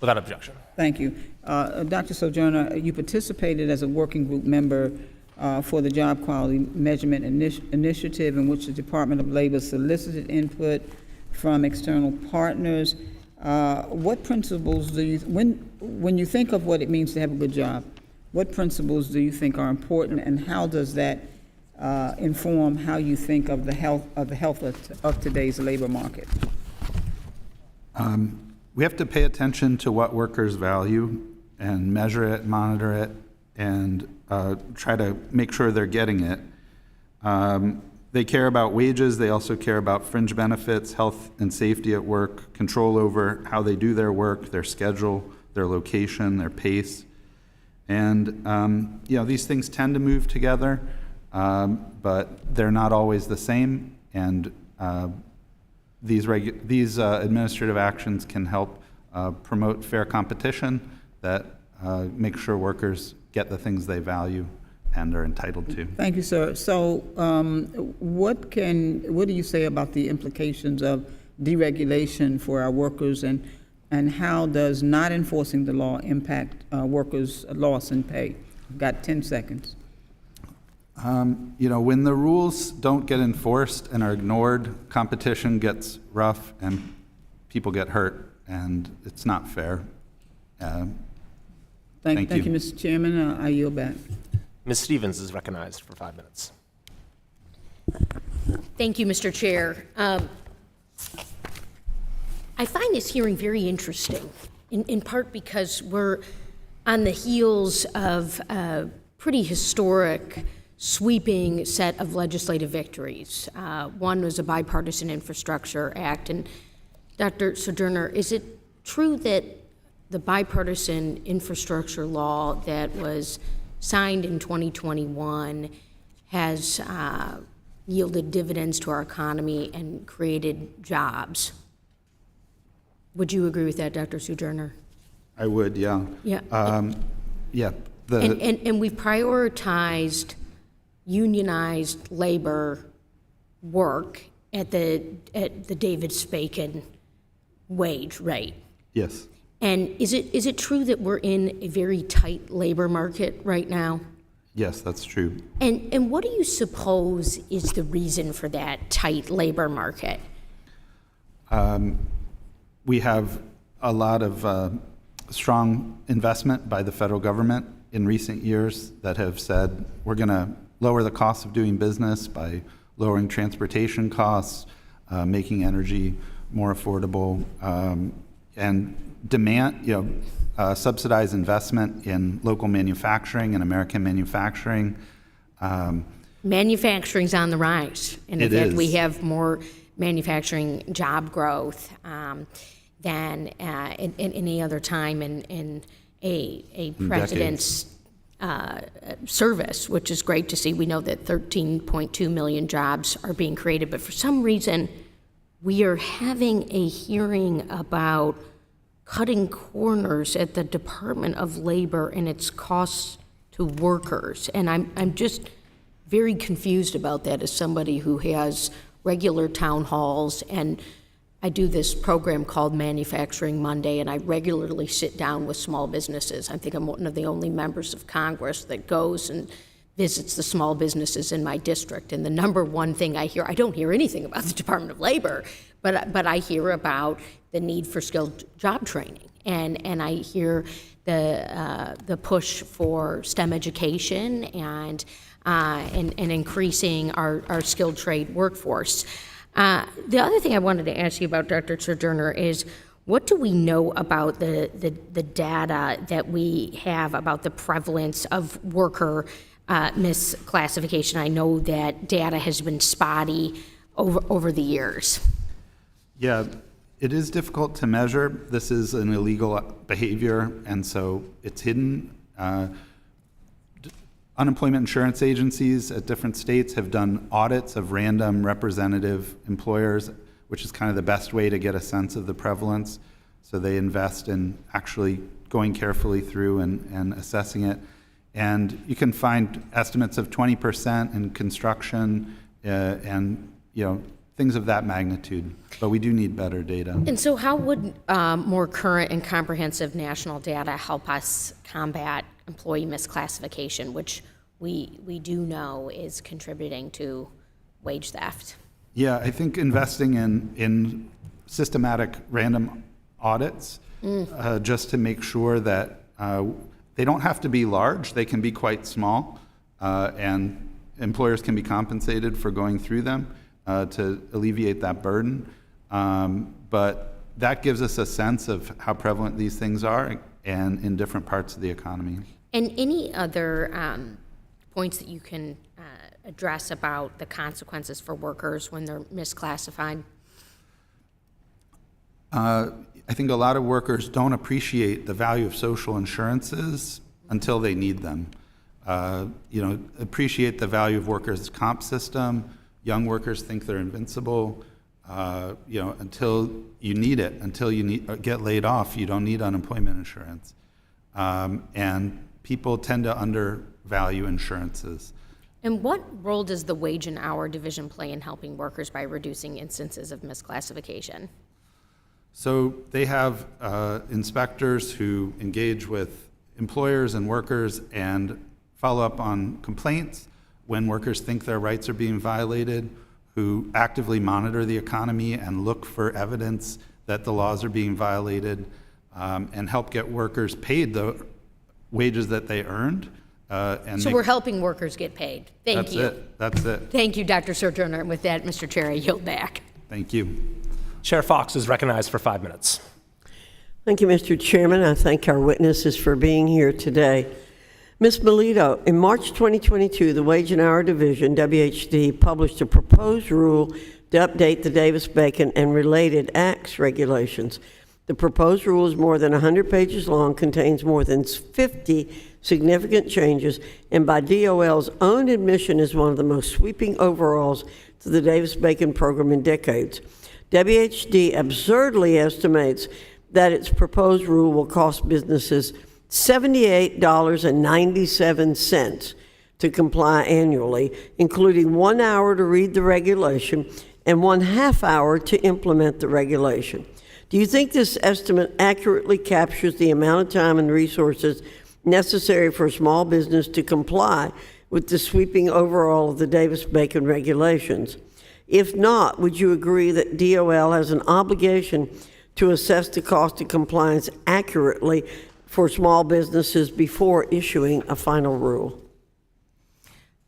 Speaker 1: Without objection.
Speaker 2: Thank you. Dr. Sojourner, you participated as a working group member for the Job Quality Measurement Initiative, in which the Department of Labor solicited input from external partners. What principles do you, when you think of what it means to have a good job, what principles do you think are important, and how does that inform how you think of the health of today's labor market?
Speaker 5: We have to pay attention to what workers value and measure it, monitor it, and try to make sure they're getting it. They care about wages. They also care about fringe benefits, health and safety at work, control over how they do their work, their schedule, their location, their pace. And these things tend to move together, but they're not always the same. And these administrative actions can help promote fair competition that make sure workers get the things they value and are entitled to.
Speaker 2: Thank you, sir. So what do you say about the implications of deregulation for our workers, and how does not enforcing the law impact workers' loss in pay? Got 10 seconds.
Speaker 5: You know, when the rules don't get enforced and are ignored, competition gets rough and people get hurt, and it's not fair. Thank
Speaker 2: Thank you,
Speaker 5: you.
Speaker 2: Mr. Chairman. I yield back.
Speaker 1: Ms. Stevens is recognized for 5 minutes.
Speaker 8: Thank you, Mr. Chair. I find this hearing very interesting, in part because we're on the heels of a pretty historic, sweeping set of legislative victories. One was a bipartisan infrastructure act. And Dr. Sojourner, is it true that the bipartisan infrastructure law that was signed in 2021 has yielded dividends to our economy and created jobs? Would you agree with that, Dr. Sojourner?
Speaker 5: I would, yeah.
Speaker 8: Yeah.
Speaker 5: Yeah.
Speaker 8: And we've prioritized unionized labor work at the David Spaken wage rate.
Speaker 5: Yes.
Speaker 8: And is it true that we're in a very tight labor market right now?
Speaker 5: Yes, that's true.
Speaker 8: And what do you suppose is the reason for that tight labor market?
Speaker 5: We have a lot of strong investment by the federal government in recent years that have said we're going to lower the cost of doing business by lowering transportation costs, making energy more affordable, and demand, subsidize investment in local manufacturing and American manufacturing.
Speaker 8: Manufacturing's on the rise. And in
Speaker 5: It
Speaker 8: fact,
Speaker 5: is.
Speaker 8: we have more manufacturing job growth than in any other time in a president's service, which is great to see. We know that 13.2 million jobs are being created, but for some reason, we are having a hearing about cutting corners at the Department of Labor and its costs to workers. And I'm just very confused about that as somebody who has regular town halls, and I do this program called Manufacturing Monday, and I regularly sit down with small businesses. I think I'm one of the only members of Congress that goes and visits the small businesses in my district. And the number one thing I hear, I don't hear anything about the Department of Labor, but I hear about the need for skilled job training, and I hear the push for STEM education and increasing our skilled trade workforce. The other thing I wanted to ask you about, Dr. Sojourner, is what do we know about the data that we have about the prevalence of worker misclassification? I know that data has been spotty over the years.
Speaker 5: Yeah, it is difficult to measure. This is an illegal behavior, and so it's hidden. Unemployment insurance agencies at different states have done audits of random representative employers, which is kind of the best way to get a sense of the prevalence. So they invest in actually going carefully through and assessing it. And you can find estimates of 20% in construction and things of that magnitude. But we do need better data.
Speaker 8: And so how would more current and comprehensive national data help us combat employee misclassification, which we do know is contributing to wage theft?
Speaker 5: Yeah, I think investing in systematic random audits just to make sure that they don't have to be large, they can be quite small, and employers can be compensated for going through them to alleviate that burden. But that gives us a sense of how prevalent these things are and in different parts of the economy.
Speaker 8: And any other points that you can address about the consequences for workers when they're misclassified?
Speaker 5: I think a lot of workers don't appreciate the value of social insurances until they need them. Appreciate the value of workers' comp system. Young workers think they're invincible. Until you need it, until you get laid off, you don't need unemployment insurance. And people tend to undervalue insurances.
Speaker 8: And what role does the wage and hour division play in helping workers by reducing instances of misclassification?
Speaker 5: So they have inspectors who engage with employers and workers and follow up on complaints when workers think their rights are being violated, who actively monitor the economy and look for evidence that the laws are being violated, and help get workers paid the wages that they earned.
Speaker 8: So we're helping workers get paid. Thank you.
Speaker 5: That's it.
Speaker 8: Thank you, Dr. Sojourner. And with that, Mr. Chair, I yield back.
Speaker 5: Thank you.
Speaker 1: Chair Fox is recognized for 5 minutes.
Speaker 9: Thank you, Mr. Chairman. I thank our witnesses for being here today. Ms. Melito, in March 2022, the Wage and Hour Division, WHD, published a proposed rule to update the Davis-Bacon and related acts regulations. The proposed rule is more than 100 pages long, contains more than 50 significant changes, and by DOL's own admission is one of the most sweeping overhauls to the Davis-Bacon program in decades. WHD absurdly estimates that its proposed rule will cost businesses $78.97 to comply annually, including 1 hour to read the regulation and 1/2 hour to implement the regulation. Do you think this estimate accurately captures the amount of time and resources necessary for a small business to comply with the sweeping overhaul of the Davis-Bacon regulations? If not, would you agree that DOL has an obligation to assess the cost of compliance accurately for small businesses before issuing a final rule?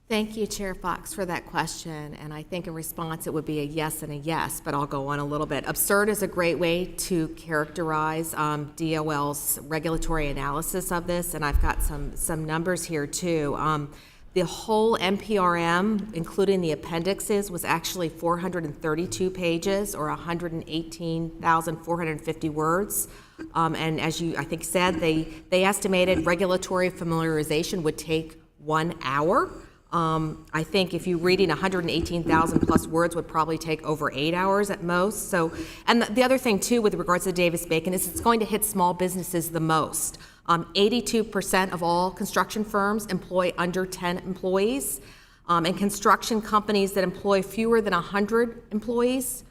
Speaker 4: Thank you, Chair Fox, for that question. And I think in response, it would be a yes and a yes, but I'll go on a little bit. Absurd is a great way to characterize DOL's regulatory analysis of this, and I've got some numbers here too. The whole NPRM, including the appendixes, was actually 432 pages or 118,450 words. And as you, I think, said, they estimated regulatory familiarization would take 1 hour. I think if you're reading 118,000 plus words would probably take over 8 hours at most. So, and the other thing too with regards to Davis-Bacon is it's going to hit small businesses the most. 82% of all construction firms employ under 10 employees, and construction companies that employ fewer than 100 employees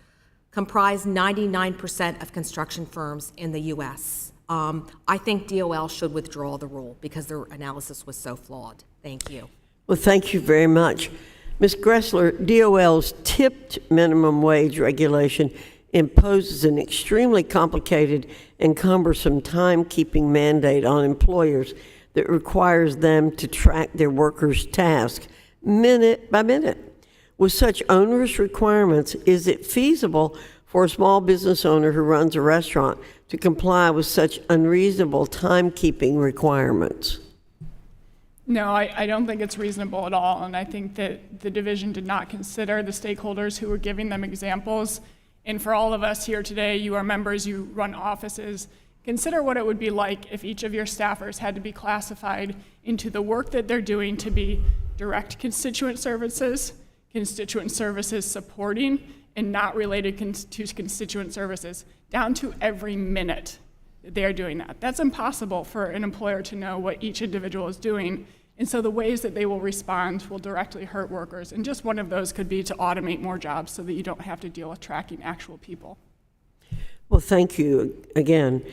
Speaker 4: comprise 99% of construction firms in the U.S. I think DOL should withdraw the rule because their analysis was so flawed. Thank you.
Speaker 9: Well, thank you very much. Ms. Gressler, DOL's tipped minimum wage regulation imposes an extremely complicated and cumbersome timekeeping mandate on employers that requires them to track their workers' tasks minute by minute. With such onerous requirements, is it feasible for a small business owner who runs a restaurant to comply with such unreasonable timekeeping requirements?
Speaker 6: No, I don't think it's reasonable at all, and I think that the division did not consider the stakeholders who were giving them examples. And for all of us here today, you are members, you run offices, consider what it would be like if each of your staffers had to be classified into the work that they're doing to be direct constituent services supporting, and not related to constituent services, down to every minute that they are doing that. That's impossible for an employer to know what each individual is doing. And so the ways that they will respond will directly hurt workers. And just one of those could be to automate more jobs so that you don't have to deal with tracking actual people.
Speaker 9: Well, thank you again.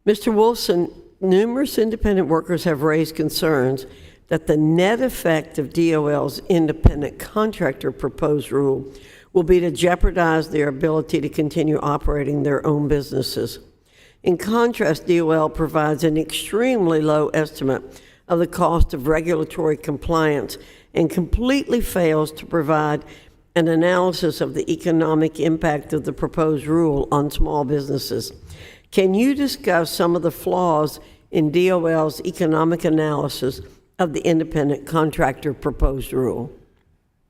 Speaker 9: Mr. Wolfson, numerous independent workers have raised concerns that the net effect of DOL's independent contractor proposed rule will be to jeopardize their ability to continue operating their own businesses. In contrast, DOL provides an extremely low estimate of the cost of regulatory compliance and completely fails to provide an analysis of the economic impact of the proposed rule on small businesses. Can you discuss some of the flaws in DOL's economic analysis of the independent contractor proposed rule?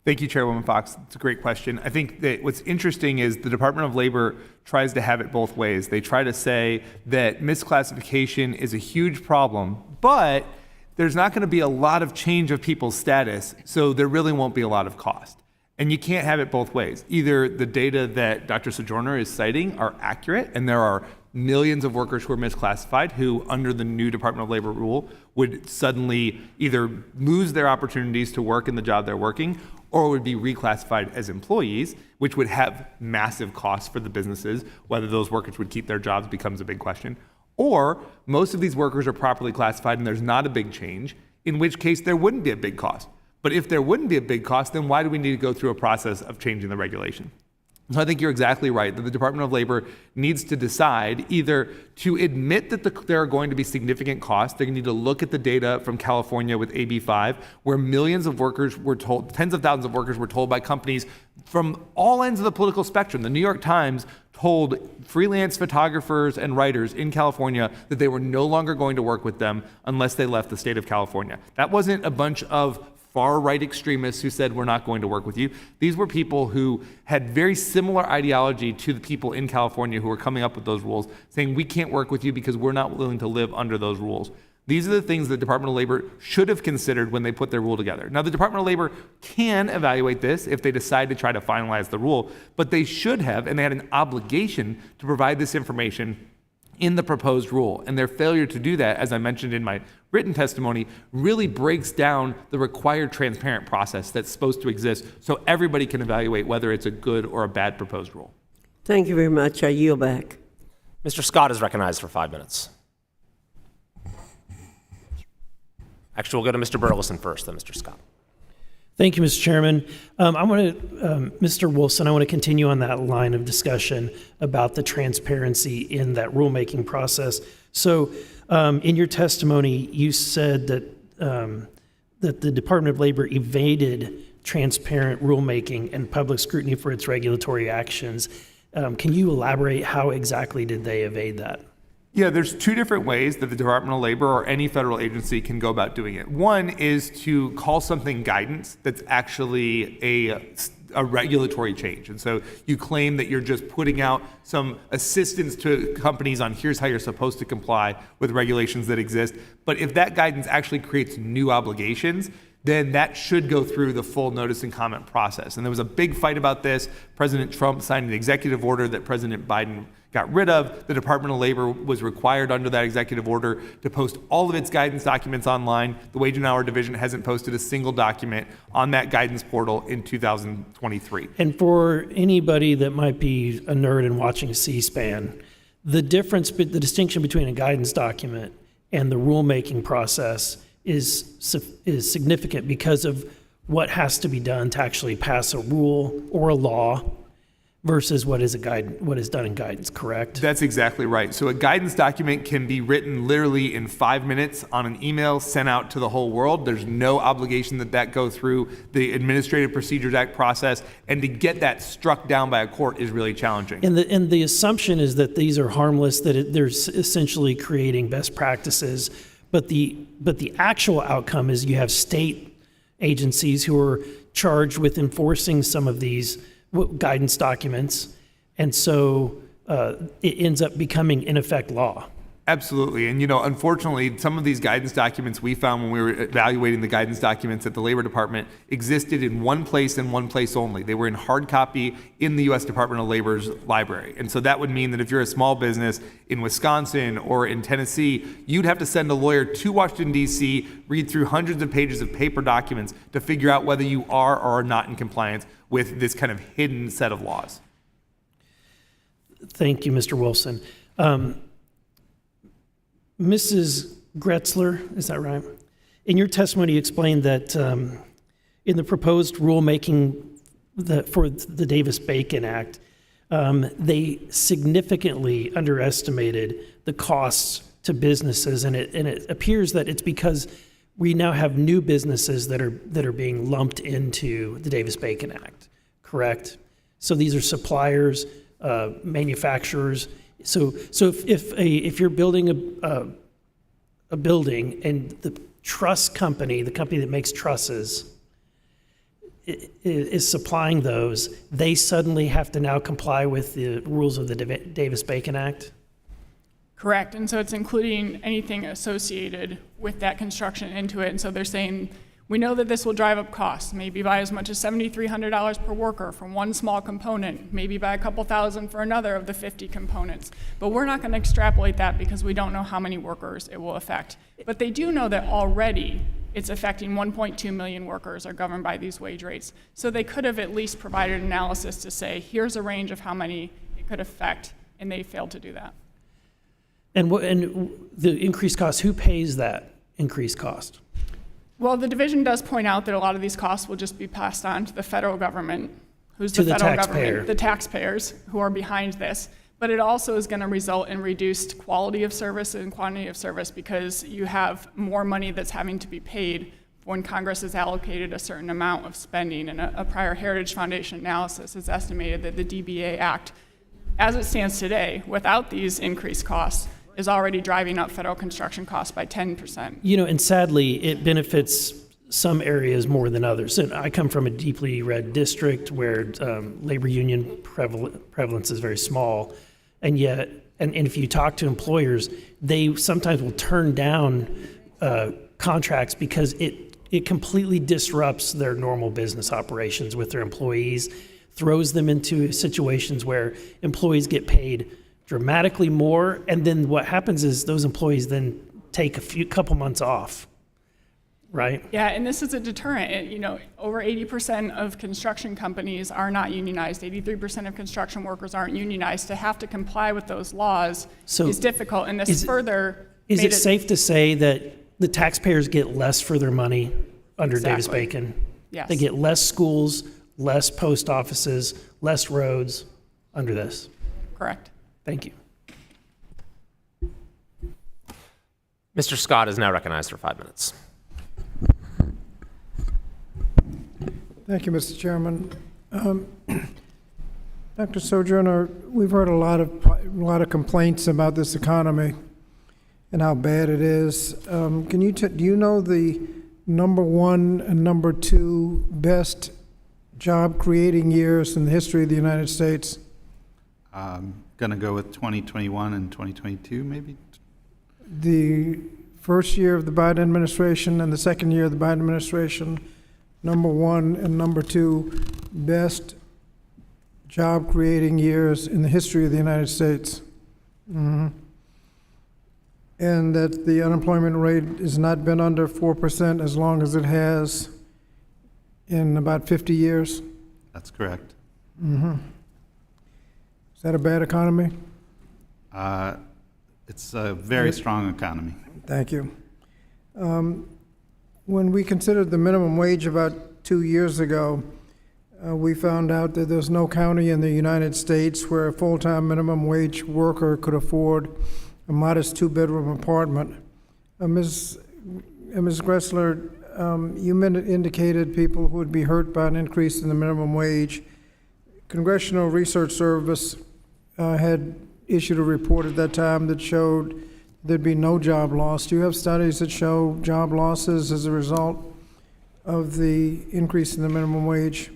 Speaker 3: Thank you, Chairwoman Fox. It's a great question. I think that what's interesting is the Department of Labor tries to have it both ways. They try to say that misclassification is a huge problem, but there's not going to be a lot of change of people's status, so there really won't be a lot of cost. And you can't have it both ways. Either the data that Dr. Sojourner is citing are accurate, and there are millions of workers who are misclassified who, under the new Department of Labor rule, would suddenly either lose their opportunities to work in the job they're working, or would be reclassified as employees, which would have massive costs for the businesses. Whether those workers would keep their jobs becomes a big question. Or most of these workers are properly classified and there's not a big change. in which case there wouldn't be a big cost. But if there wouldn't be a big cost, then why do we need to go through a process of changing the regulation? So I think you're exactly right that the Department of Labor needs to decide either to admit that there are going to be significant costs. They need to look at the data from California with AB5, where millions of workers were told, tens of thousands of workers were told by companies from all ends of the political spectrum. The New York Times told freelance photographers and writers in California that they were no longer going to work with them unless they left the state of California. That wasn't a bunch of far-right extremists who said, we're not going to work with you. These were people who had very similar ideology to the people in California who were coming up with those rules, saying, we can't work with you because we're not willing to live under those rules. These are the things the Department of Labor should have considered when they put their rule together. Now, the Department of Labor can evaluate this if they decide to try to finalize the rule, but they should have, and they had an obligation to provide this information in the proposed rule. And their failure to do that, as I mentioned in my written testimony, really breaks down the required transparent process that's supposed to exist so everybody can evaluate whether it's a good or a bad proposed rule.
Speaker 9: Thank you very much. I yield back.
Speaker 1: Mr. Scott is recognized for 5 minutes. Actually, we'll go to Mr. Burleson first, then Mr. Scott.
Speaker 10: Thank you, Mr. Chairman. Mr. Wolfson, I want to continue on that line of discussion about the transparency in that rulemaking process. So in your testimony, you said that, that the Department of Labor evaded transparent rulemaking and public scrutiny for its regulatory actions. Can you elaborate how exactly did they evade that?
Speaker 3: Yeah, there's two different ways that the Department of Labor or any federal agency can go about doing it. One is to call something guidance that's actually a regulatory change. And so you claim that you're just putting out some assistance to companies on here's how you're supposed to comply with regulations that exist. But if that guidance actually creates new obligations, then that should go through the full notice and comment process. And there was a big fight about this. President Trump signed an executive order that President Biden got rid of. The Department of Labor was required under that executive order to post all of its guidance documents online. The Wage and Hour Division hasn't posted a single document on that guidance portal in 2023.
Speaker 10: And for anybody that might be a nerd and watching C-SPAN, the distinction between a guidance document and the rulemaking process is significant because of what has to be done to actually pass a rule or a law versus what is done in guidance, correct?
Speaker 3: That's exactly right. So a guidance document can be written literally in 5 minutes on an email sent out to the whole world. There's no obligation that go through the Administrative Procedures Act process, and to get that struck down by a court is really challenging.
Speaker 10: And the assumption is that these are harmless, that they're essentially creating best practices, but the actual outcome is you have state agencies who are charged with enforcing some of these guidance documents, and so it ends up becoming, in effect, law.
Speaker 3: Absolutely. And, unfortunately, some of these guidance documents we found when we were evaluating the guidance documents at the Labor Department existed in one place and one place only. They were in hard copy in the U.S. Department of Labor's library. And so that would mean that if you're a small business in Wisconsin or in Tennessee, you'd have to send a lawyer to Washington, D.C., read through hundreds of pages of paper documents to figure out whether you are or are not in compliance with this kind of hidden set of laws.
Speaker 10: Thank you, Mr. Wilson. Mrs. Gretzler, is that right? In your testimony, you explained that in the proposed rulemaking for the Davis-Bacon Act, they significantly underestimated the costs to businesses, and it appears that it's because we now have new businesses that are being lumped into the Davis-Bacon Act, correct? So these are suppliers, manufacturers. So if you're building a building and the truss company, the company that makes trusses, is supplying those, they suddenly have to now comply with the rules of the Davis-Bacon Act?
Speaker 6: Correct, and so it's including anything associated with that construction into it. And so they're saying, we know that this will drive up costs, maybe by as much as $7,300 per worker from one small component, maybe by a couple thousand for another of the 50 components. But we're not going to extrapolate that because we don't know how many workers it will affect. But they do know that already it's affecting 1.2 million workers are governed by these wage rates. So they could have at least provided analysis to say, here's a range of how many it could affect, and they failed to do that.
Speaker 10: And the increased cost, who pays that increased cost?
Speaker 6: Well, the division does point out that a lot of these costs will just be passed on to the federal government. Who's
Speaker 10: To
Speaker 6: the
Speaker 10: the
Speaker 6: federal
Speaker 10: taxpayer.
Speaker 6: government? The taxpayers who are behind this. But it also is going to result in reduced quality of service and quantity of service because you have more money that's having to be paid when Congress has allocated a certain amount of spending. And a prior Heritage Foundation analysis has estimated that the DBA Act, as it stands today, without these increased costs, is already driving up federal construction costs by 10%.
Speaker 10: You know, and sadly, it benefits some areas more than others. And I come from a deeply red district where labor union prevalence is very small. And yet, and if you talk to employers, they sometimes will turn down contracts because it completely disrupts their normal business operations with their employees, throws them into situations where employees get paid dramatically more, and then what happens is those employees then take couple months off, right?
Speaker 6: Yeah, and this is a deterrent. You know, over 80% of construction companies are not unionized. 83% of construction workers aren't unionized. To have to comply with those laws
Speaker 10: So
Speaker 6: is difficult, and this
Speaker 10: is it-
Speaker 6: further
Speaker 10: Is
Speaker 6: made
Speaker 10: it safe to say that the taxpayers get less for their money under Davis
Speaker 6: Exactly.
Speaker 10: Bacon?
Speaker 6: Yes.
Speaker 10: They get less schools, less post offices, less roads under this.
Speaker 6: Correct.
Speaker 10: Thank you.
Speaker 1: Mr. Scott is now recognized for 5 minutes.
Speaker 11: Thank you, Mr. Chairman. Dr. Sojourner, we've heard a lot of complaints about this economy and how bad it is. Do you know the number one and number two best job creating years in the history of the United States?
Speaker 5: Going to go with 2021 and 2022, maybe?
Speaker 11: The first year of the Biden administration and the second year of the Biden administration, number one and number two best job creating years in the history of the United States. And that the unemployment rate has not been under 4% as long as it has in about 50 years.
Speaker 5: That's correct.
Speaker 11: Is that a bad economy?
Speaker 5: It's a very strong economy.
Speaker 11: Thank you. When we considered the minimum wage about 2 years ago, we found out that there's no county in the United States where a full-time minimum wage worker could afford a modest two-bedroom apartment. Ms. Gressler, you indicated people who would be hurt by an increase in the minimum wage. Congressional Research Service had issued a report at that time that showed there'd be no job loss. Do you have studies that show job losses as a result of the increase in the minimum wage?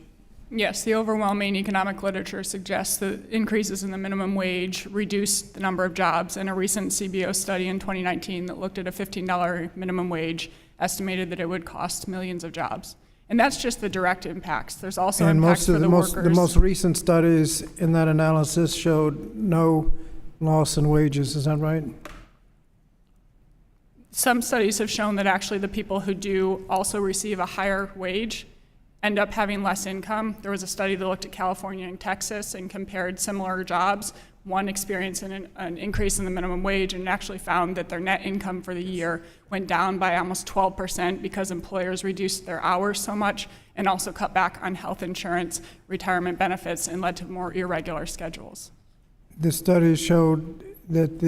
Speaker 6: Yes, the overwhelming economic literature suggests that increases in the minimum wage reduce the number of jobs. And a recent CBO study in 2019 that looked at a $15 minimum wage estimated that it would cost millions of jobs. And that's just the direct impacts. There's also impacts for the workers.
Speaker 11: The most recent studies in that analysis showed no loss in wages. Is that right?
Speaker 6: Some studies have shown that actually the people who do also receive a higher wage end up having less income. There was a study that looked at California and Texas and compared similar jobs. One experienced an increase in the minimum wage and actually found that their net income for the year went down by almost 12% because employers reduced their hours so much and also cut back on health insurance, retirement benefits, and led to more irregular schedules.
Speaker 11: The studies showed that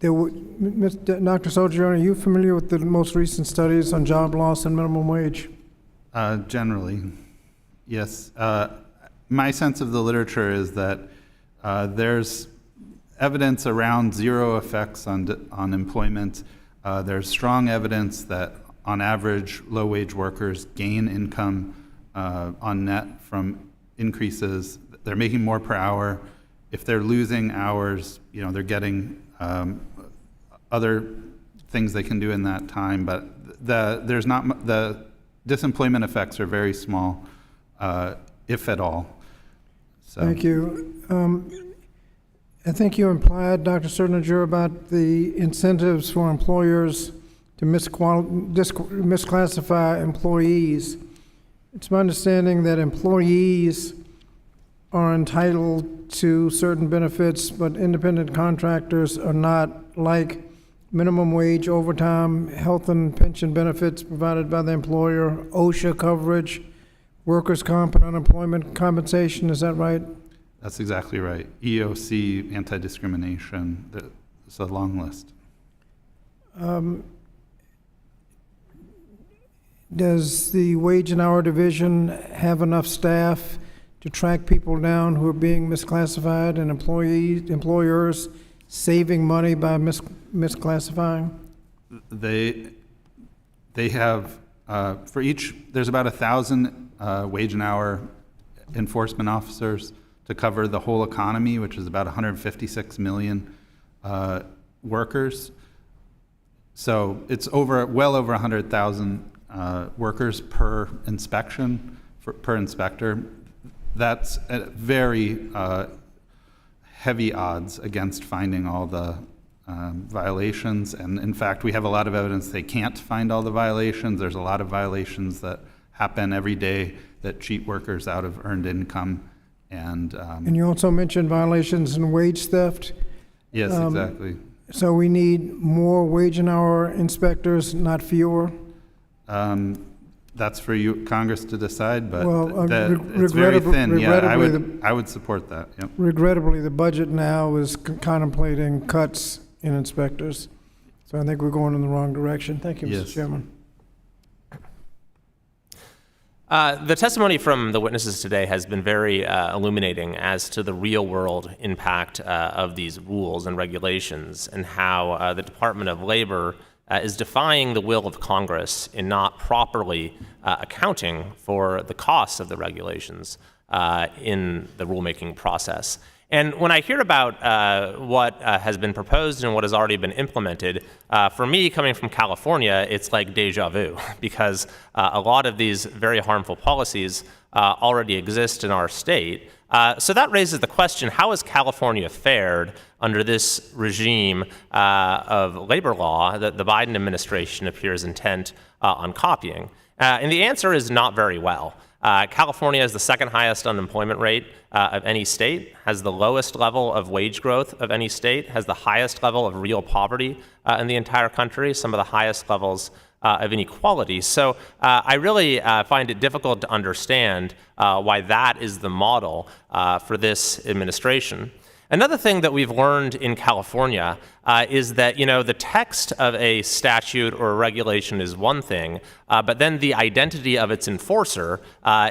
Speaker 11: Dr. Sojourner, are you familiar with the most recent studies on job loss and minimum wage?
Speaker 5: Generally, yes. My sense of the literature is that there's evidence around zero effects on employment. There's strong evidence that, on average, low-wage workers gain income on net from increases. They're making more per hour. If they're losing hours, they're getting other things they can do in that time. But the disemployment effects are very small, if at all. So.
Speaker 11: Thank you. I think you implied, Dr. Sertinger, about the incentives for employers to misclassify employees. It's my understanding that employees are entitled to certain benefits, but independent contractors are not, like minimum wage, overtime, health and pension benefits provided by the employer, OSHA coverage, workers' comp and unemployment compensation, is that right?
Speaker 5: That's exactly right. EOC, anti-discrimination, it's a long list.
Speaker 11: Does the wage and hour division have enough staff to track people down who are being misclassified and employers saving money by misclassifying?
Speaker 5: They have, for each, there's about 1,000 wage and hour enforcement officers to cover the whole economy, which is about 156 million workers. So it's well over 100,000 workers per inspection, per inspector. That's at very heavy odds against finding all the violations. And in fact, we have a lot of evidence they can't find all the violations. There's a lot of violations that happen every day that cheat workers out of earned income. And
Speaker 11: you also mentioned violations and wage theft.
Speaker 5: yes, exactly.
Speaker 11: So we need more wage and hour inspectors, not fewer?
Speaker 5: That's for you, Congress, to decide, but
Speaker 11: Well,
Speaker 5: it's very thin. Yeah,
Speaker 11: regrettably,
Speaker 5: I would support that. Yep.
Speaker 11: Regrettably, the budget now is contemplating cuts in inspectors. So I think we're going in the wrong direction. Thank you, Mr.
Speaker 5: Yes.
Speaker 11: Chairman.
Speaker 1: The testimony from the witnesses today has been very illuminating as to the real-world impact of these rules and regulations and how the Department of Labor is defying the will of Congress in not properly accounting for the costs of the regulations in the rulemaking process. And when I hear about what has been proposed and what has already been implemented, for me, coming from California, it's like deja vu, because a lot of these very harmful policies already exist in our state. So that raises the question, how has California fared under this regime of labor law that the Biden administration appears intent on copying? And the answer is not very well. California has the second highest unemployment rate of any state, has the lowest level of wage growth of any state, has the highest level of real poverty in the entire country, some of the highest levels of inequality. So I really find it difficult to understand why that is the model for this administration. Another thing that we've learned in California is that, the text of a statute or a regulation is one thing, but then the identity of its enforcer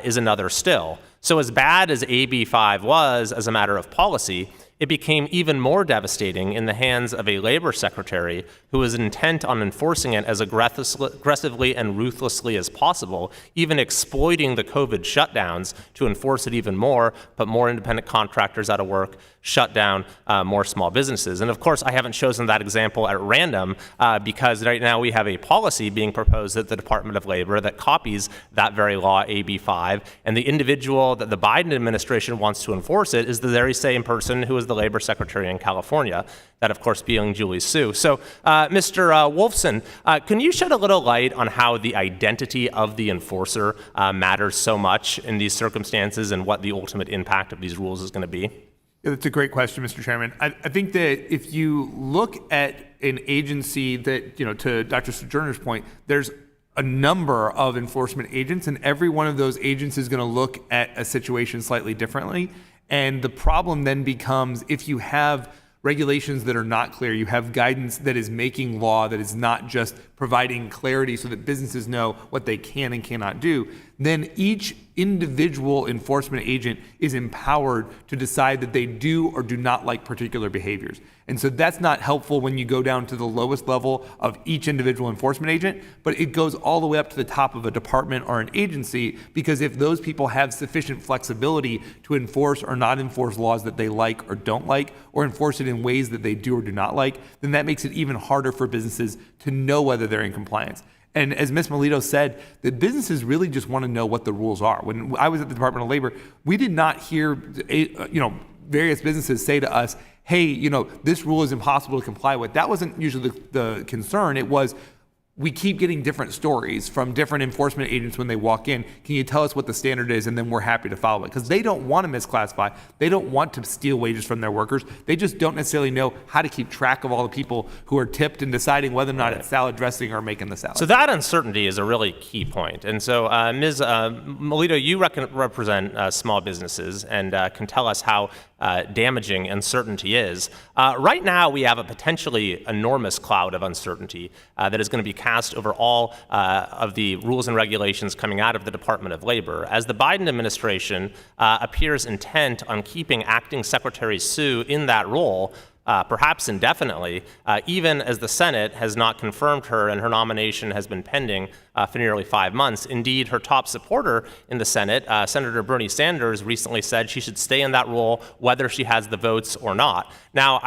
Speaker 1: is another still. So as bad as AB 5 was as a matter of policy, it became even more devastating in the hands of a labor secretary who was intent on enforcing it as aggressively and ruthlessly as possible, even exploiting the COVID shutdowns to enforce it even more, put more independent contractors out of work, shut down more small businesses. And of course, I haven't chosen that example at random because right now we have a policy being proposed at the Department of Labor that copies that very law, AB 5, and the individual that the Biden administration wants to enforce it is the very same person who is the labor secretary in California, that of course being Julie Su. So Mr. Wolfson, can you shed a little light on how the identity of the enforcer matters so much in these circumstances and what the ultimate impact of these rules is going to be?
Speaker 3: Yeah, that's a great question, Mr. Chairman. I think that if you look at an agency that, to Dr. Sojourner's point, there's a number of enforcement agents, and every one of those agents is going to look at a situation slightly differently. And the problem then becomes if you have regulations that are not clear, you have guidance that is making law that is not just providing clarity so that businesses know what they can and cannot do, then each individual enforcement agent is empowered to decide that they do or do not like particular behaviors. And so that's not helpful when you go down to the lowest level of each individual enforcement agent, but it goes all the way up to the top of a department or an agency, because if those people have sufficient flexibility to enforce or not enforce laws that they like or don't like, or enforce it in ways that they do or do not like, then that makes it even harder for businesses to know whether they're in compliance. And as Ms. Melito said, the businesses really just want to know what the rules are. When I was at the Department of Labor, we did not hear, various businesses say to us, hey, this rule is impossible to comply with. That wasn't usually the concern. It was, we keep getting different stories from different enforcement agents when they walk in. Can you tell us what the standard is? And then we're happy to follow it. Because they don't want to misclassify. They don't want to steal wages from their workers. They just don't necessarily know how to keep track of all the people who are tipped and deciding whether or not it's salad dressing or making the salad.
Speaker 1: So that uncertainty is a really key point. And so, Ms. Melito, you represent small businesses and can tell us how damaging uncertainty is. Right now, we have a potentially enormous cloud of uncertainty that is going to be cast over all of the rules and regulations coming out of the Department of Labor, as the Biden administration appears intent on keeping Acting Secretary Sue in that role, perhaps indefinitely, even as the Senate has not confirmed her and her nomination has been pending for nearly 5 months. Indeed, her top supporter in the Senate, Senator Bernie Sanders, recently said she should stay in that role whether she has the votes or not. Now,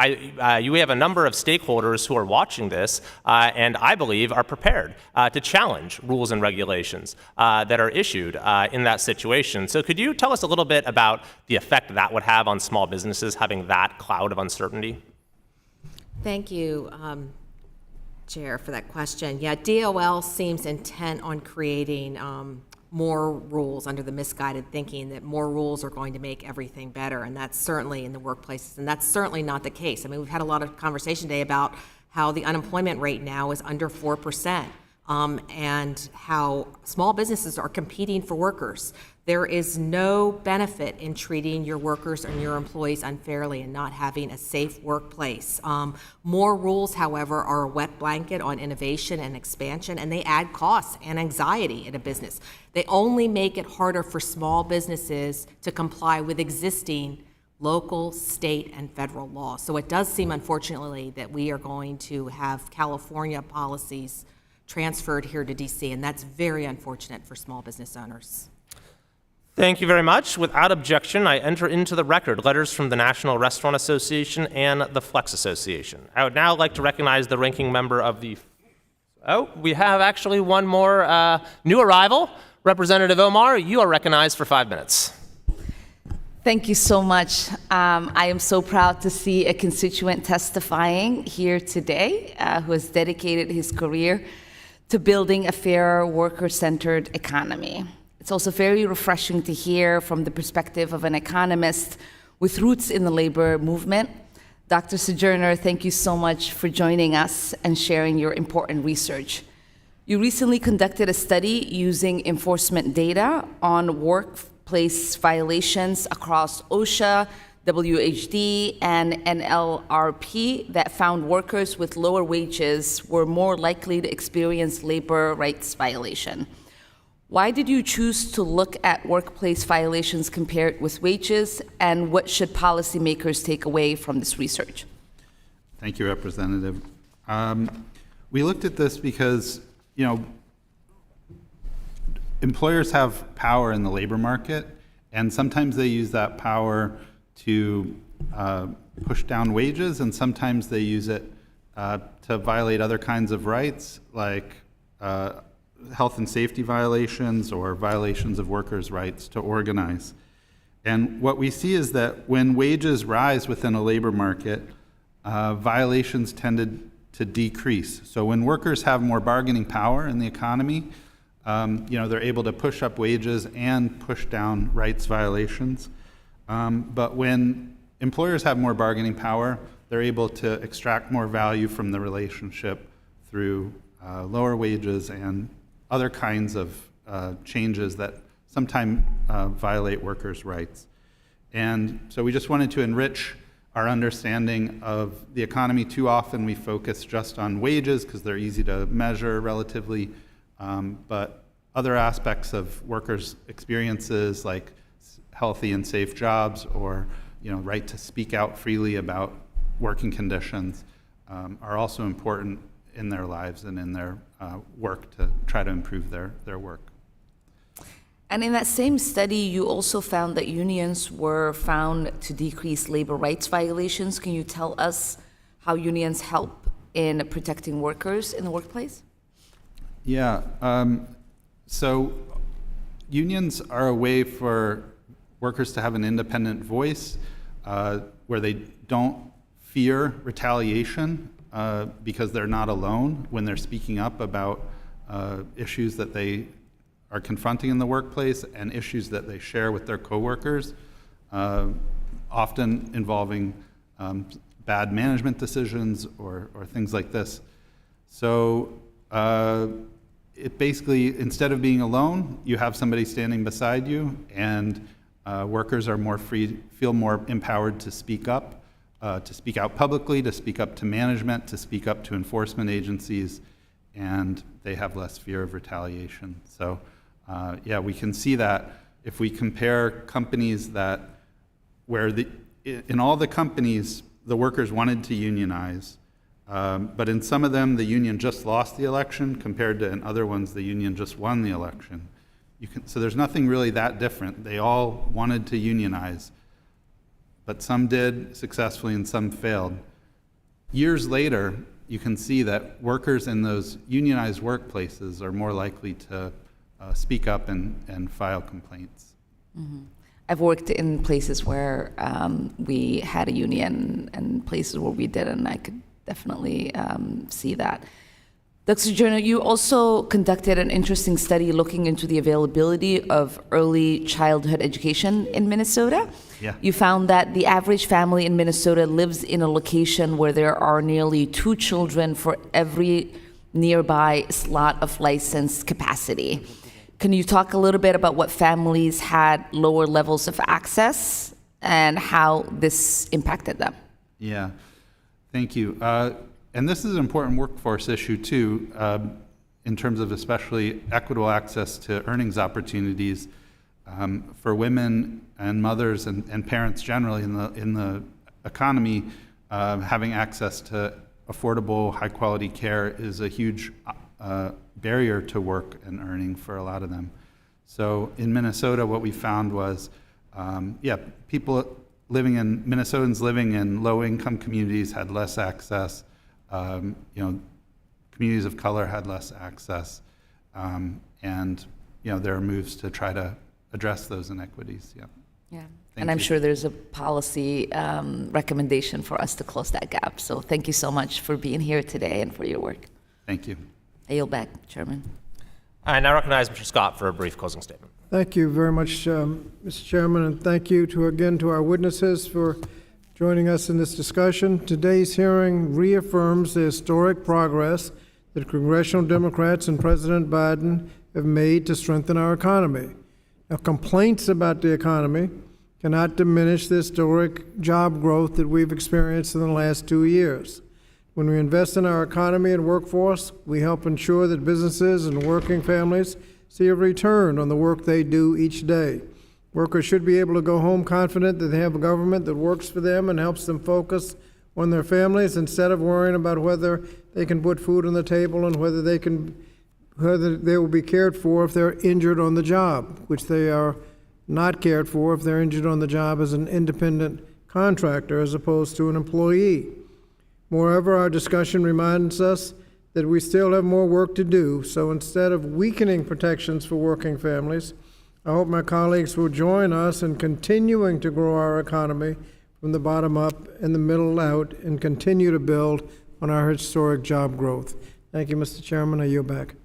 Speaker 1: you have a number of stakeholders who are watching this and I believe are prepared to challenge rules and regulations that are issued in that situation. So could you tell us a little bit about the effect that would have on small businesses having that cloud of uncertainty?
Speaker 4: Thank you, Chair, for that question. Yeah, DOL seems intent on creating more rules under the misguided thinking that more rules are going to make everything better, and that's certainly in the workplaces, and that's certainly not the case. I mean, we've had a lot of conversation today about how the unemployment rate now is under 4%, and how small businesses are competing for workers. There is no benefit in treating your workers and your employees unfairly and not having a safe workplace. More rules, however, are a wet blanket on innovation and expansion, and they add costs and anxiety in a business. They only make it harder for small businesses to comply with existing local, state, and federal law. So it does seem, unfortunately, that we are going to have California policies transferred here to DC, and that's very unfortunate for small business owners.
Speaker 1: Thank you very much. Without objection, I enter into the record letters from the National Restaurant Association and the Flex Association. I would now like to recognize the ranking member of the... Oh, we have actually one more new arrival. Representative Omar, you are recognized for 5 minutes.
Speaker 12: Thank you so much. I am so proud to see a constituent testifying here today who has dedicated his career to building a fairer, worker-centered economy. It's also very refreshing to hear from the perspective of an economist with roots in the labor movement. Dr. Sojourner, thank you so much for joining us and sharing your important research. You recently conducted a study using enforcement data on workplace violations across OSHA, WHD, and NLRP that found workers with lower wages were more likely to experience labor rights violation. Why did you choose to look at workplace violations compared with wages, and what should policymakers take away from this research?
Speaker 5: Thank you, Representative. We looked at this because, employers have power in the labor market, and sometimes they use that power to push down wages, and sometimes they use it to violate other kinds of rights, like health and safety violations or violations of workers' rights to organize. And what we see is that when wages rise within a labor market, violations tended to decrease. So when workers have more bargaining power in the economy, they're able to push up wages and push down rights violations. But when employers have more bargaining power, they're able to extract more value from the relationship through lower wages and other kinds of changes that sometimes violate workers' rights. And so we just wanted to enrich our understanding of the economy. Too often we focus just on wages because they're easy to measure relatively, but other aspects of workers' experiences like healthy and safe jobs or right to speak out freely about working conditions are also important in their lives and in their work to try to improve their work.
Speaker 12: And in that same study, you also found that unions were found to decrease labor rights violations. Can you tell us how unions help in protecting workers in the workplace?
Speaker 5: Yeah, so unions are a way for workers to have an independent voice where they don't fear retaliation because they're not alone when they're speaking up about issues that they are confronting in the workplace and issues that they share with their coworkers, often involving bad management decisions or things like this. So it basically, instead of being alone, you have somebody standing beside you, and workers are more free, feel more empowered to speak up, to speak out publicly, to speak up to management, to speak up to enforcement agencies, and they have less fear of retaliation. So yeah, we can see that if we compare companies where in all the companies, the workers wanted to unionize, but in some of them, the union just lost the election compared to in other ones, the union just won the election. So there's nothing really that different. They all wanted to unionize, but some did successfully and some failed. Years later, you can see that workers in those unionized workplaces are more likely to speak up and file complaints.
Speaker 12: Mm-hmm. I've worked in places where we had a union and places where we didn't. I could definitely see that. Dr. Sojourner, you also conducted an interesting study looking into the availability of early childhood education in Minnesota.
Speaker 5: Yeah.
Speaker 12: You found that the average family in Minnesota lives in a location where there are nearly 2 children for every nearby slot of licensed capacity. Can you talk a little bit about what families had lower levels of access and how this impacted them?
Speaker 5: Yeah, thank you. And this is an important workforce issue too, in terms of especially equitable access to earnings opportunities for women and mothers and parents generally in the economy. Having access to affordable, high-quality care is a huge barrier to work and earning for a lot of them. So in Minnesota, what we found was, Minnesotans living in low-income communities had less access. Communities of color had less access, and there are moves to try to address those inequities. Yeah.
Speaker 12: Yeah. And I'm sure there's a policy recommendation for us to close that gap. So thank you so much for being here today and for your work.
Speaker 5: Thank you.
Speaker 12: I yield back, Chairman.
Speaker 1: I now recognize Mr. Scott for a brief closing statement.
Speaker 11: Thank you very much, Mr. Chairman, and thank you to our witnesses for joining us in this discussion. Today's hearing reaffirms the historic progress that congressional Democrats and President Biden have made to strengthen our economy. Now, complaints about the economy cannot diminish the historic job growth that we've experienced in the last 2 years. When we invest in our economy and workforce, we help ensure that businesses and working families see a return on the work they do each day. Workers should be able to go home confident that they have a government that works for them and helps them focus on their families instead of worrying about whether they can put food on the table and whether they will be cared for if they're injured on the job, which they are not cared for if they're injured on the job as an independent contractor as opposed to an employee. Moreover, our discussion reminds us that we still have more work to do, so instead of weakening protections for working families, I hope my colleagues will join us in continuing to grow our economy from the bottom up and the middle out and continue to build on our historic job growth. Thank you, Mr. Chairman. I yield back.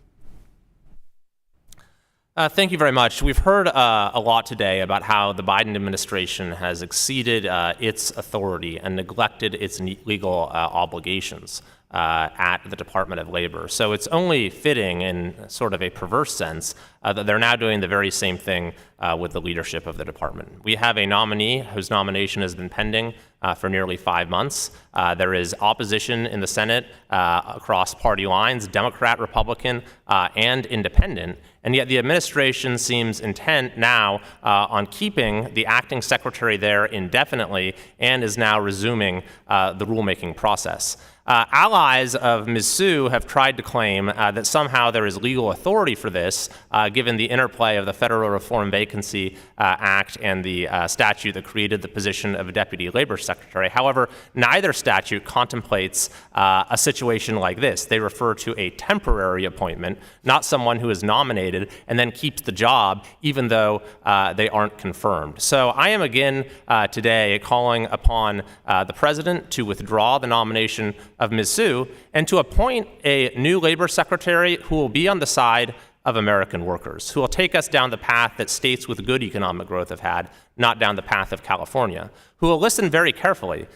Speaker 1: Thank you very much. We've heard a lot today about how the Biden administration has exceeded its authority and neglected its legal obligations at the Department of Labor. So it's only fitting, in sort of a perverse sense, that they're now doing the very same thing with the leadership of the department. We have a nominee whose nomination has been pending for nearly 5 months. There is opposition in the Senate across party lines, Democrat, Republican, and independent, and yet the administration seems intent now on keeping the acting secretary there indefinitely and is now resuming the rulemaking process. Allies of Ms. Sue have tried to claim that somehow there is legal authority for this, given the interplay of the Federal Reform Vacancy Act and the statute that created the position of a Deputy Labor Secretary. However, neither statute contemplates a situation like this. They refer to a temporary appointment, not someone who is nominated and then keeps the job even though they aren't confirmed. So I am again today calling upon the President to withdraw the nomination of Ms. Su and to appoint a new Labor Secretary who will be on the side of American workers, who will take us down the path that states with good economic growth have had, not down the path of California, who will listen very carefully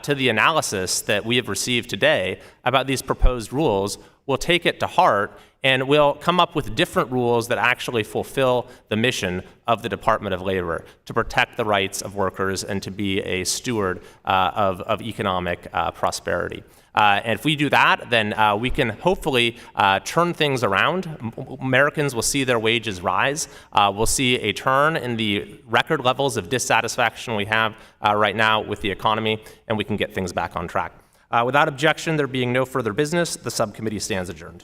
Speaker 1: to the analysis that we have received today about these proposed rules, will take it to heart, and will come up with different rules that actually fulfill the mission of the Department of Labor, to protect the rights of workers and to be a steward of economic prosperity. And if we do that, then we can hopefully turn things around. Americans will see their wages rise. We'll see a turn in the record levels of dissatisfaction we have right now with the economy, and we can get things back on track. Without objection, there being no further business, the subcommittee stands adjourned.